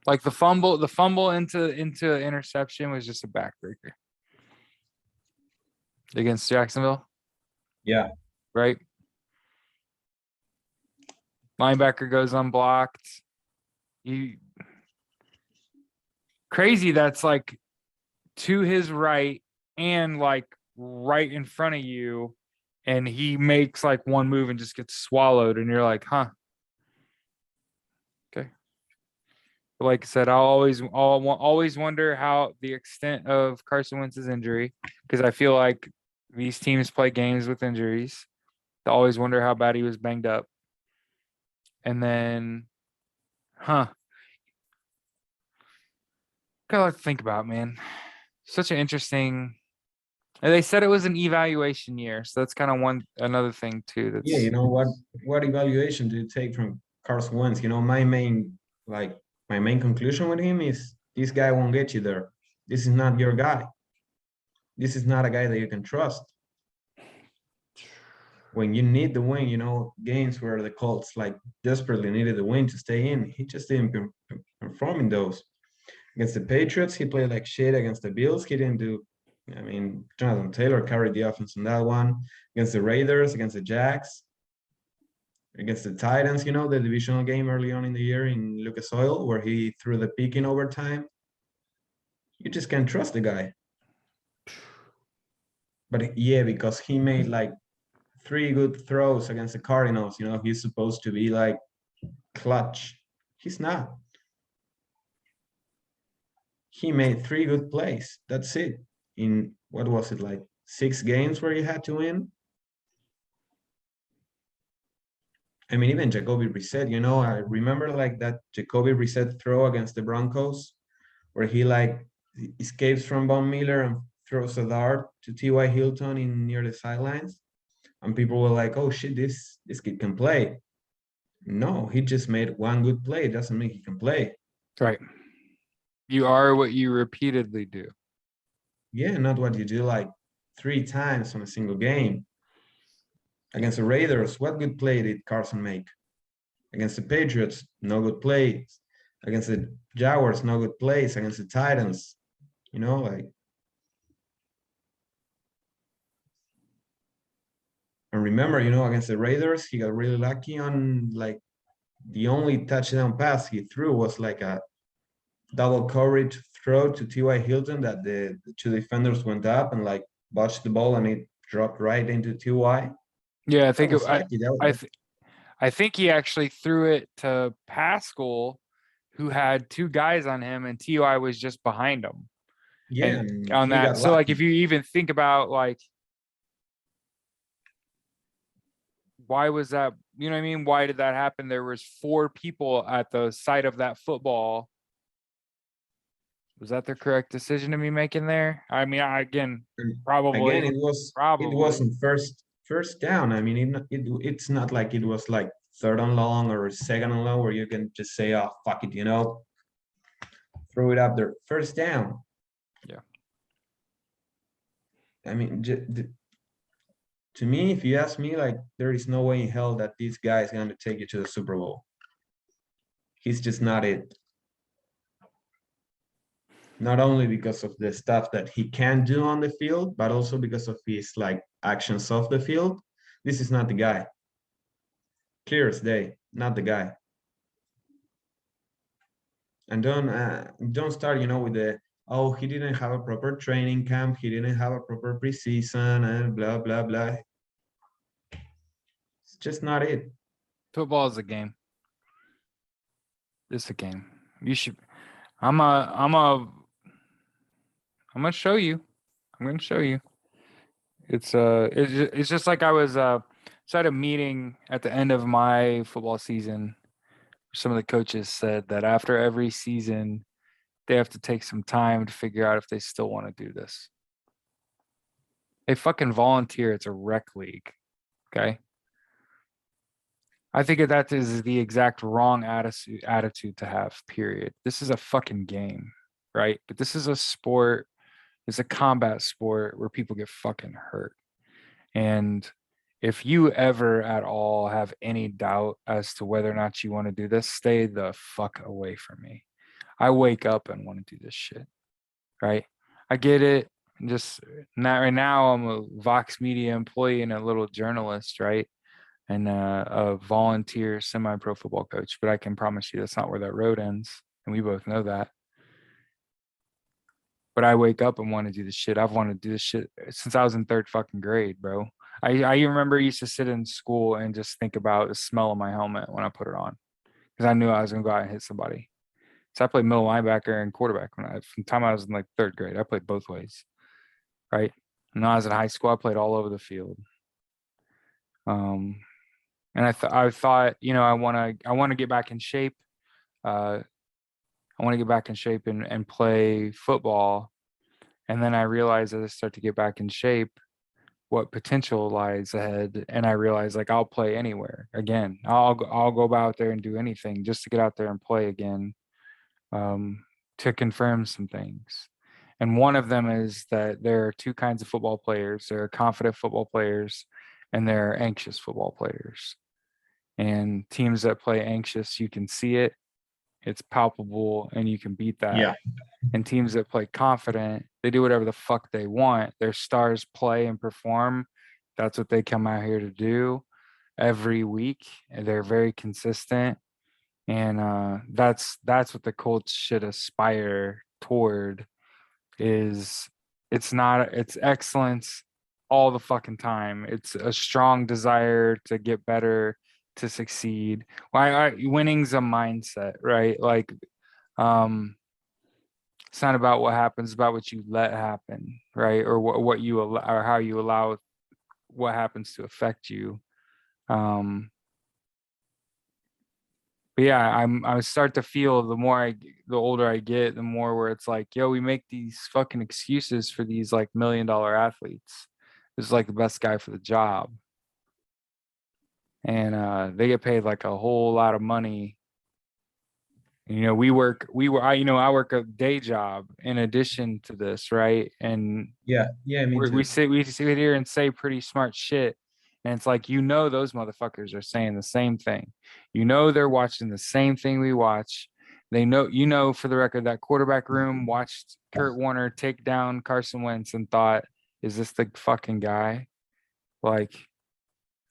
Like the fumble into interception was just a backbreaker against Jacksonville, Yeah. right? Linebacker goes unblocked. You crazy that's like to his right and like right in front of you, and he makes like one move and just gets swallowed, and you're like, huh. Okay. Like I said, I'll always wonder how the extent of Carson Wentz's injury, because I feel like these teams play games with injuries. I always wonder how bad he was banged up. And then, huh. Gotta think about, man. Such an interesting. And they said it was an evaluation year, so that's kind of another thing too. Yeah, That's what evaluation do you take from Carson Wentz? My main conclusion with him is this guy won't get you there. This is not your guy. This is not a guy that you can trust. When you need the win, games where the Colts like desperately needed the win to stay in, he just didn't perform in those. Against the Patriots, he played like shit. Against the Bills, he didn't do. I mean, Jonathan Taylor carried the offense on that one. Against the Raiders, against the Jags, against the Titans, the divisional game early on in the year in Lucas Oil, where he threw the pick in overtime. You just can't trust the guy. But yeah, because he made like 3 good throws against the Cardinals, he's supposed to be like clutch. He's not. He made 3 good plays. That's it. In what was it, like 6 games where he had to win? I mean, even Jacoby Brissett, I remember like that Jacoby Brissett throw against the Broncos where he like escapes from Von Miller and throws a dart to T.Y. Hilton in near the sidelines. And people were like, oh shit, this kid can play. No, he just made 1 good play. It doesn't mean he can play. right. You are what you repeatedly do. Yeah, not what you do like 3 times on a single game. Against the Raiders, what good play did Carson make? Against the Patriots, no good plays. Against the Jaguars, no good plays. Against the Titans, like. And remember, against the Raiders, he got really lucky on like the only touchdown pass he threw was like a double coverage throw to T.Y. Hilton that the 2 defenders went up and like botched the ball and it dropped right into T.Y. Yeah, I That think was lucky. I think he actually threw it to Pascal, who had 2 guys on him, and Ty was just behind him. Yeah, And and on he that, got so like if lucky. you even think about like why was that? You know what I mean? Why did that happen? There was 4 people at the site of that football. Was that the correct decision to be making there? I mean, And probably, again, it probably. wasn't first down. I mean, it's not like it was like third and long or second and long where you can just say, oh, fuck it, throw it up there. First down. Yeah. I mean, to me, if you ask me, like, there is no way in hell that this guy is going to take you to the Super Bowl. He's just not it. Not only because of the stuff that he can do on the field, but also because of his like actions off the field. This is not the guy. Clear as day, not the guy. And don't start, with the, oh, he didn't have a proper training camp, he didn't have a proper preseason, and blah blah blah. It's just not it. Football is a game. It's a game. You should. I'm gonna show you. I'm gonna show you. It's just like I was so I had a meeting at the end of my football season. Some of the coaches said that after every season, they have to take some time to figure out if they still want to do this. They fucking volunteer. It's a rec league. Okay. I think that is the exact wrong attitude to have, period. This is a fucking game, right? But this is a sport, it's a combat sport where people get fucking hurt. And if you ever at all have any doubt as to whether or not you want to do this, stay the fuck away from me. I wake up and want to do this shit, right? I get it. Just not right now, I'm a Vox Media employee and a little journalist, right? And a volunteer semi-pro football coach. But I can promise you that's not where that road ends. And we both know that. But I wake up and want to do this shit. I've wanted to do this shit since I was in third fucking grade, bro. I remember I used to sit in school and just think about the smell of my helmet when I put it on because I knew I was going to go out and hit somebody. So I played middle linebacker and quarterback from the time I was in like third grade. I played both ways, right? And when I was in high school, I played all over the field. And I thought, I want to get back in shape. I want to get back in shape and play football. And then I realized as I start to get back in shape, what potential lies ahead. And I realized like I'll play anywhere again. I'll go out there and do anything just to get out there and play again, to confirm some things. And one of them is that there are two kinds of football players. There are confident football players and there are anxious football players. And teams that play anxious, you can see it, it's palpable, and you can beat that. Yeah. And teams that play confident, they do whatever the fuck they want. Their stars play and perform. That's what they come out here to do every week. And they're very consistent. And that's what the Colts should aspire toward. It's excellence all the fucking time. It's a strong desire to get better, to succeed. Winning's a mindset, right? Like, it's not about what happens, it's about what you let happen, right? Or what you allow, or how you allow what happens to affect you. But yeah, I start to feel the older I get, the more where it's like, yo, we make these fucking excuses for these like $1 million athletes. This is like the best guy for the job. And they get paid like a whole lot of money. I work a day job in addition to this, right? And Yeah, me too. we sit here and say pretty smart shit. And it's like, those motherfuckers are saying the same thing. They're watching the same thing we watch. They know, for the record, that quarterback room watched Kurt Warner take down Carson Wentz and thought, is this the fucking guy? Like,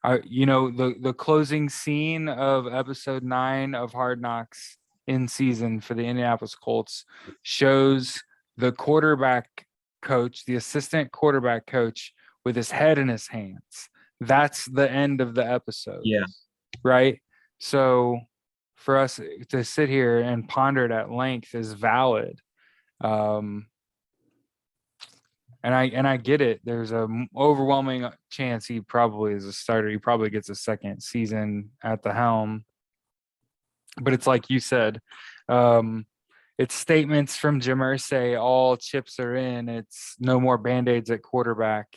the closing scene of episode 9 of Hard Knocks in season for the Indianapolis Colts shows the quarterback coach, the assistant quarterback coach, with his head in his hands. That's the end of the episode. Yeah. Right. So for us to sit here and ponder it at length is valid. And I get it. There's an overwhelming chance he probably is a starter. He probably gets a second season at the helm. But it's like you said, It's statements from Jim Irsay, all chips are in. It's no more Band-Aids at quarterback.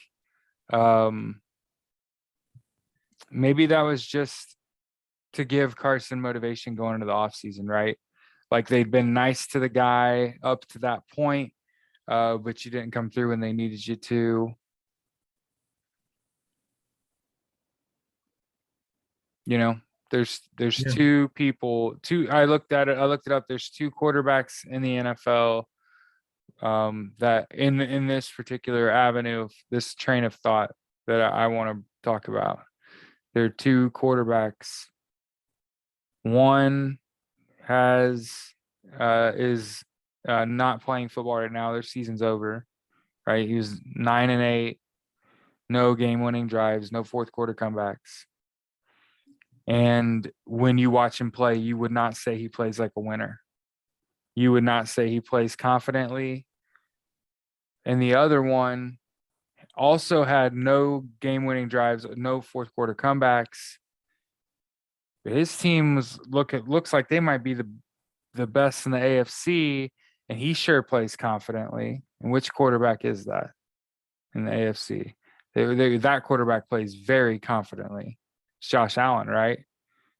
Maybe that was just to give Carson motivation going into the offseason, right? Like they'd been nice to the guy up to that point, but you didn't come through when they needed you to. You know, there's Yeah. two people, I looked it up. There's two quarterbacks in the NFL that in this particular avenue of this train of thought that I want to talk about. There are two quarterbacks. One is not playing football right now. Their season's over, right? He was 9-8, no game-winning drives, no fourth quarter comebacks. And when you watch him play, you would not say he plays like a winner. You would not say he plays confidently. And the other one also had no game-winning drives, no fourth quarter comebacks. His team looks like they might be the best in the AFC, and he sure plays confidently. And which quarterback is that in the AFC? That quarterback plays very confidently. It's Josh Allen, right?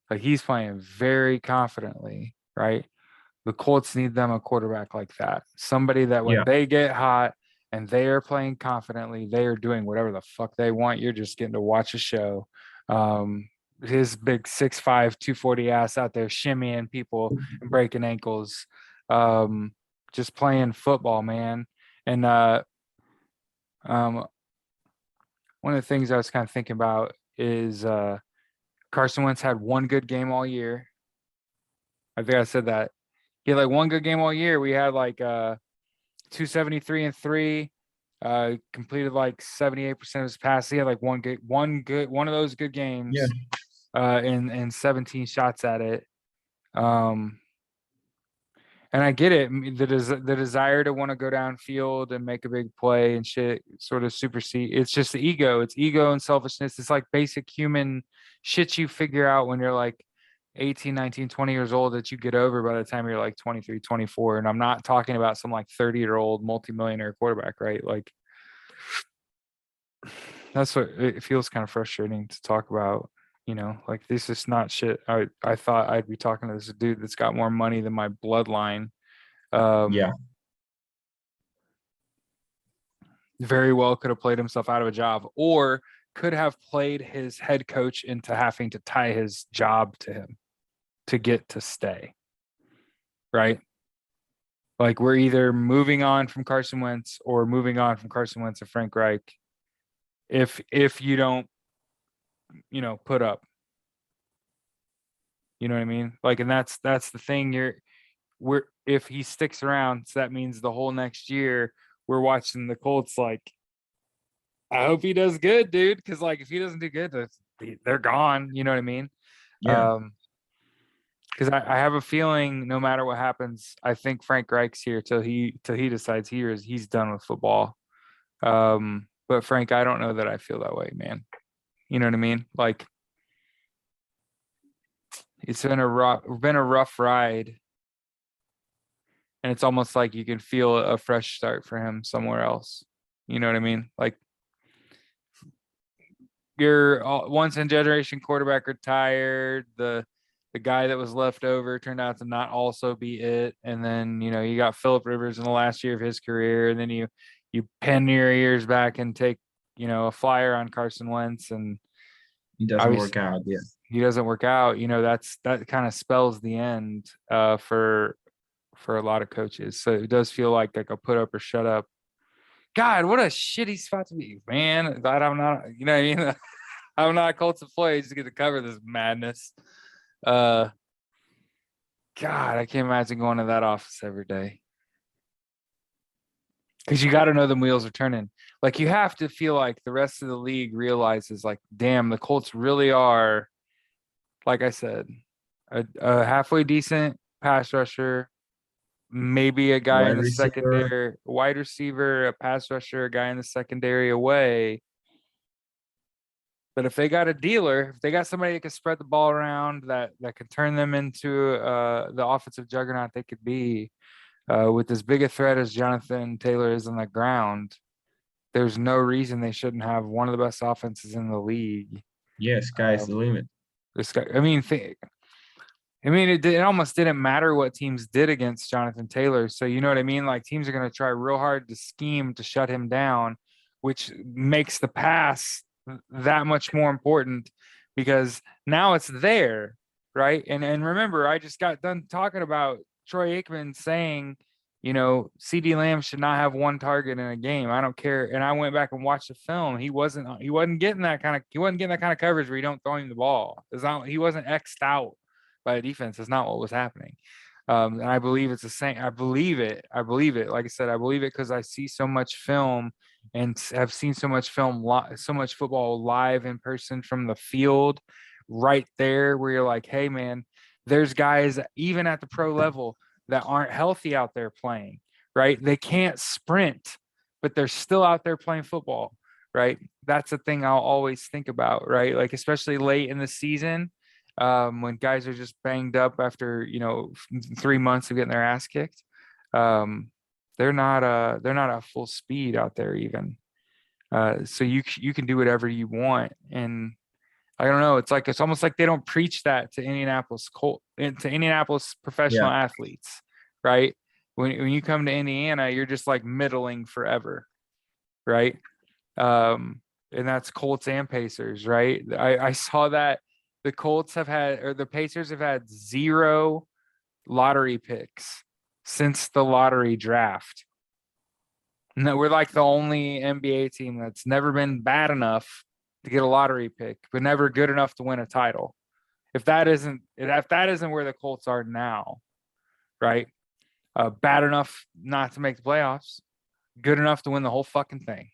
Like he's playing very confidently, right? The Colts need them a quarterback like that. Somebody that when Yeah. they get hot and they are playing confidently, they are doing whatever the fuck they want. You're just getting to watch a show. His big 6'5", 240 ass out there shimmying people and breaking ankles. Just playing football, man. And one of the things I was kind of thinking about is Carson Wentz had one good game all year. I think I said that. He had like one good game all year. We had like 273-3, completed like 78% of his passes. He had like one of those good games. Yeah. And 17 shots at it. And I get it. The desire to want to go downfield and make a big play and shit sort of supersede. It's just the ego. It's ego and selfishness. It's like basic human shit you figure out when you're like 18, 19, 20 years old that you get over by the time you're like 23, 24. And I'm not talking about some like 30-year-old multimillionaire quarterback, right? Like that's what it feels kind of frustrating to talk about. You know, like this is not shit. I thought I'd be talking to this dude that's got more money than my bloodline. Yeah. Very well could have played himself out of a job, or could have played his head coach into having to tie his job to him to get to stay. Right? Like we're either moving on from Carson Wentz or moving on from Carson Wentz to Frank Reich. If you don't, put up. You know what I mean? Like, and that's the thing. If he sticks around, so that means the whole next year we're watching the Colts. Like, I hope he does good, dude. Because like, if he doesn't do good, they're gone. You know what I mean? Yeah. Because I have a feeling, no matter what happens, I think Frank Reich's here till he decides he's done with football. But Frank, I don't know that I feel that way, man. You know what I mean? Like, it's been a rough ride, and it's almost like you can feel a fresh start for him somewhere else. You know what I mean? Like, your once in generation quarterback retired. The guy that was left over turned out to not also be it. And then, you got Phillip Rivers in the last year of his career. And then you pen your ears back and take, a flyer on Carson Wentz, and It doesn't work out. Yeah. he doesn't work out. That kind of spells the end for a lot of coaches. So it does feel like a put up or shut up. God, what a shitty spot to be, man. That I'm not, you know what I mean? I'm not a Colts employee just to get to cover this madness. God, I can't imagine going to that office every day. Because you got to know the wheels are turning. Like, you have to feel like the rest of the league realizes, like, damn, the Colts really are, like I said, a halfway decent pass rusher, maybe a guy Wide in the receiver. secondary, wide receiver, a pass rusher, a guy in the secondary away. But if they got a dealer, if they got somebody that can spread the ball around, that can turn them into the offensive juggernaut they could be, With as big a threat as Jonathan Taylor is on the ground, there's no reason they shouldn't have one of the best offenses in the league. Yeah, sky's the limit. This guy, it almost didn't matter what teams did against Jonathan Taylor. So you know what I mean? Like teams are going to try real hard to scheme to shut him down, which makes the pass that much more important because now it's there, right? And remember, I just got done talking about Troy Aikman saying, CD Lamb should not have one target in a game. I don't care. And I went back and watched the film. He wasn't getting that kind of coverage where you don't throw him the ball. He wasn't X'd out by the defense. That's not what was happening. And I believe it's the same. I believe it. Like I said, I believe it because I see so much film and have seen so much so much football live in person from the field right there where you're like, hey, man, there's guys even at the pro level that aren't healthy out there playing, right? They can't sprint, but they're still out there playing football, right? That's the thing I'll always think about, right? Like, especially late in the season, when guys are just banged up after 3 months of getting their ass kicked, they're not at full speed out there even. So you can do whatever you want, and I don't know. It's almost like they don't preach that to Indianapolis professional athletes, right? When you come to Indiana, you're just like middling forever, right? And that's Colts and Pacers, right? I saw that the Pacers have had 0 lottery picks since the lottery draft. No, we're like the only NBA team that's never been bad enough to get a lottery pick, but never good enough to win a title. If that isn't where the Colts are now, right? Bad enough not to make the playoffs, good enough to win the whole fucking thing.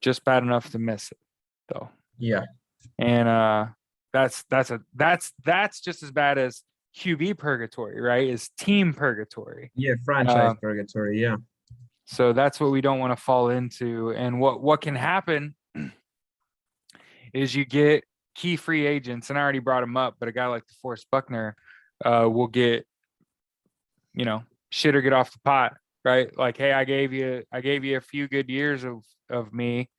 Just bad enough to miss it, though. Yeah. And that's just as bad as QB purgatory, right? Is team purgatory. Yeah, franchise purgatory, yeah. So that's what we don't want to fall into. And what can happen is you get key free agents, and I already brought him up, but a guy like DeForest Buckner will get, shit or get off the pot, right? Like, hey, I gave you a few good years of me.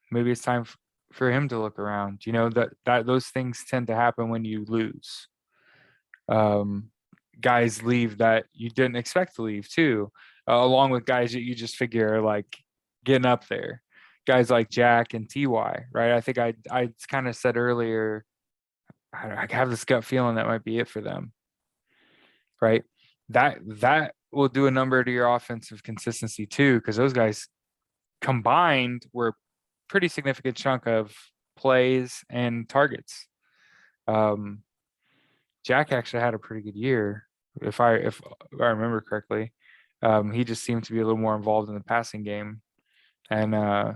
Maybe it's time for him to look around. That those things tend to happen when you lose. Guys leave that you didn't expect to leave too, along with guys that you just figure are like getting up there. Guys like Jack and TY, right? I think I kind of said earlier, I have this gut feeling that might be it for them, right? That will do a number to your offensive consistency too, because those guys combined were a pretty significant chunk of plays and targets. Jack actually had a pretty good year, if I remember correctly. He just seemed to be a little more involved in the passing game, and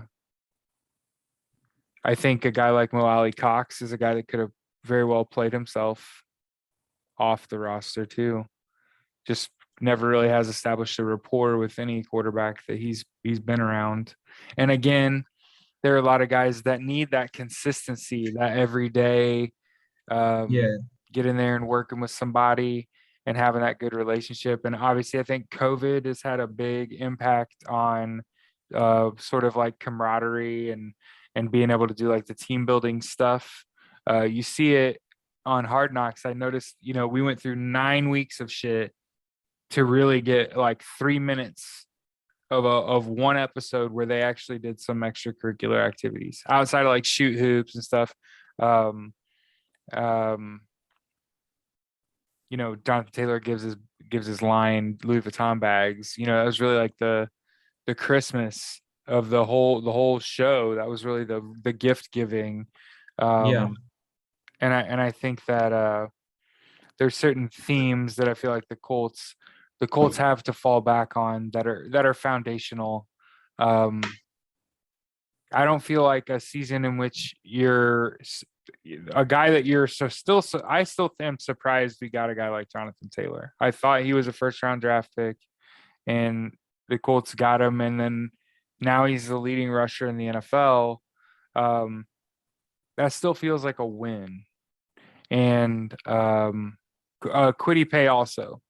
I think a guy like Mo Alley Cox is a guy that could have very well played himself off the roster too. Just never really has established a rapport with any quarterback that he's been around. And again, there are a lot of guys that need that consistency, that every day, get in there and working with somebody and having that good relationship. And obviously, I think COVID has had a big impact on sort of like camaraderie and being able to do like the team building stuff. You see it on Hard Knocks. I noticed, we went through 9 weeks of shit to really get like 3 minutes of one episode where they actually did some extracurricular activities outside of like shoot hoops and stuff. Jonathan Taylor gives his line Louis Vuitton bags. That was really like the Christmas of the whole show. That was really the gift giving. And I think that there's certain themes that I feel like the Colts have to fall back on that are foundational. I don't feel like a season in which you're a guy that you're I still am surprised we got a guy like Jonathan Taylor. I thought he was a first round draft pick and the Colts got him, and then now he's the leading rusher in the NFL. That still feels like a win. And Quiddy Pay also.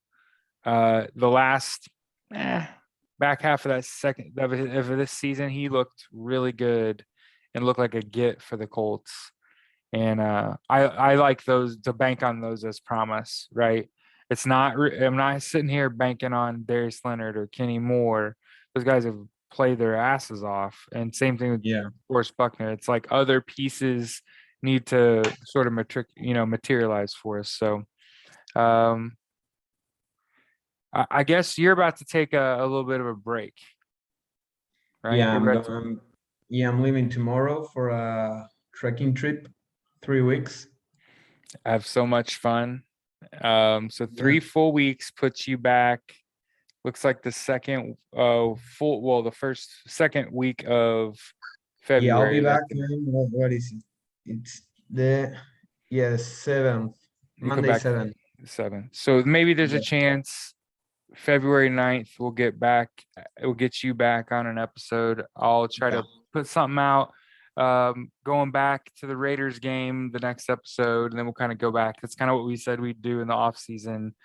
The last back half of that second of this season, he looked really good and looked like a get for the Colts. And I like those to bank on those as promise, right? It's not. I'm not sitting here banking on Darius Leonard or Kenny Moore. Those guys have played their asses off, and same thing with Forrest Buckner. It's like other pieces need to sort of materialize for us. So, I guess you're about to take a little bit of a break, right? Yeah, I'm leaving tomorrow for a trekking trip, 3 weeks. Have so much fun. So 3 full weeks puts you back. Looks like the second second week of February. Yeah, I'll be back. What is it? It's the 7th. Monday 7th. 7th. So maybe there's a chance February 9th we'll get back. It will get you back on an episode. I'll try to put something out. Going back to the Raiders game, the next episode, and then we'll kind of go back. That's kind of what we said we'd do in the off season.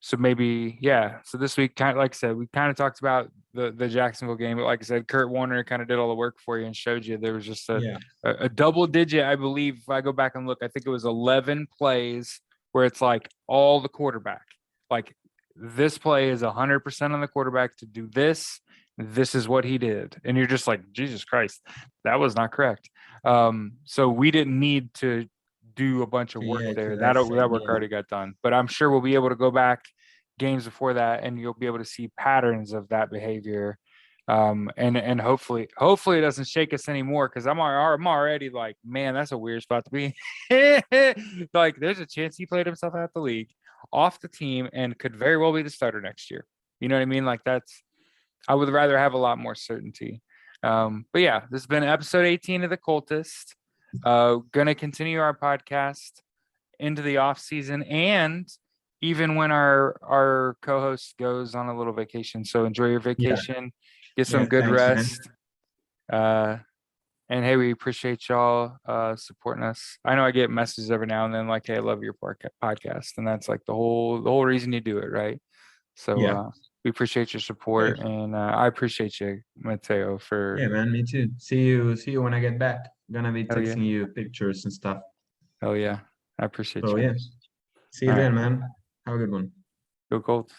So maybe, so this week, kind of like I said, we kind of talked about the Jacksonville game, but like I said, Kurt Warner kind of did all the work for you and showed you there was just a double digit, I believe, if I go back and look, I think it was 11 plays where it's like all the quarterback, like this play is 100% on the quarterback to do this. This is what he did. And you're just like, Jesus Christ, that was not correct. So we didn't need to do a bunch of work there. That work already got done. But I'm sure we'll be able to go back games before that and you'll be able to see patterns of that behavior. And hopefully it doesn't shake us anymore, because I'm already like, man, that's a weird spot to be. Like there's a chance he played himself out the league, off the team, and could very well be the starter next year. You know what I mean? Like I would rather have a lot more certainty. But yeah, this has been episode 18 of the Coltist. Gonna continue our podcast into the off season and even when our co-host goes on a little vacation. So enjoy your vacation, get some good rest. And hey, we appreciate y'all supporting us. I know I get messages every now and then like, hey, I love your podcast, and that's like the whole reason you do it, right? So we appreciate your support, and I appreciate you, Mateo, for man, me too. See you when I get back. Gonna be texting you pictures and stuff. Hell yeah. I appreciate you. See you then, man. Have a good one. Go Colts.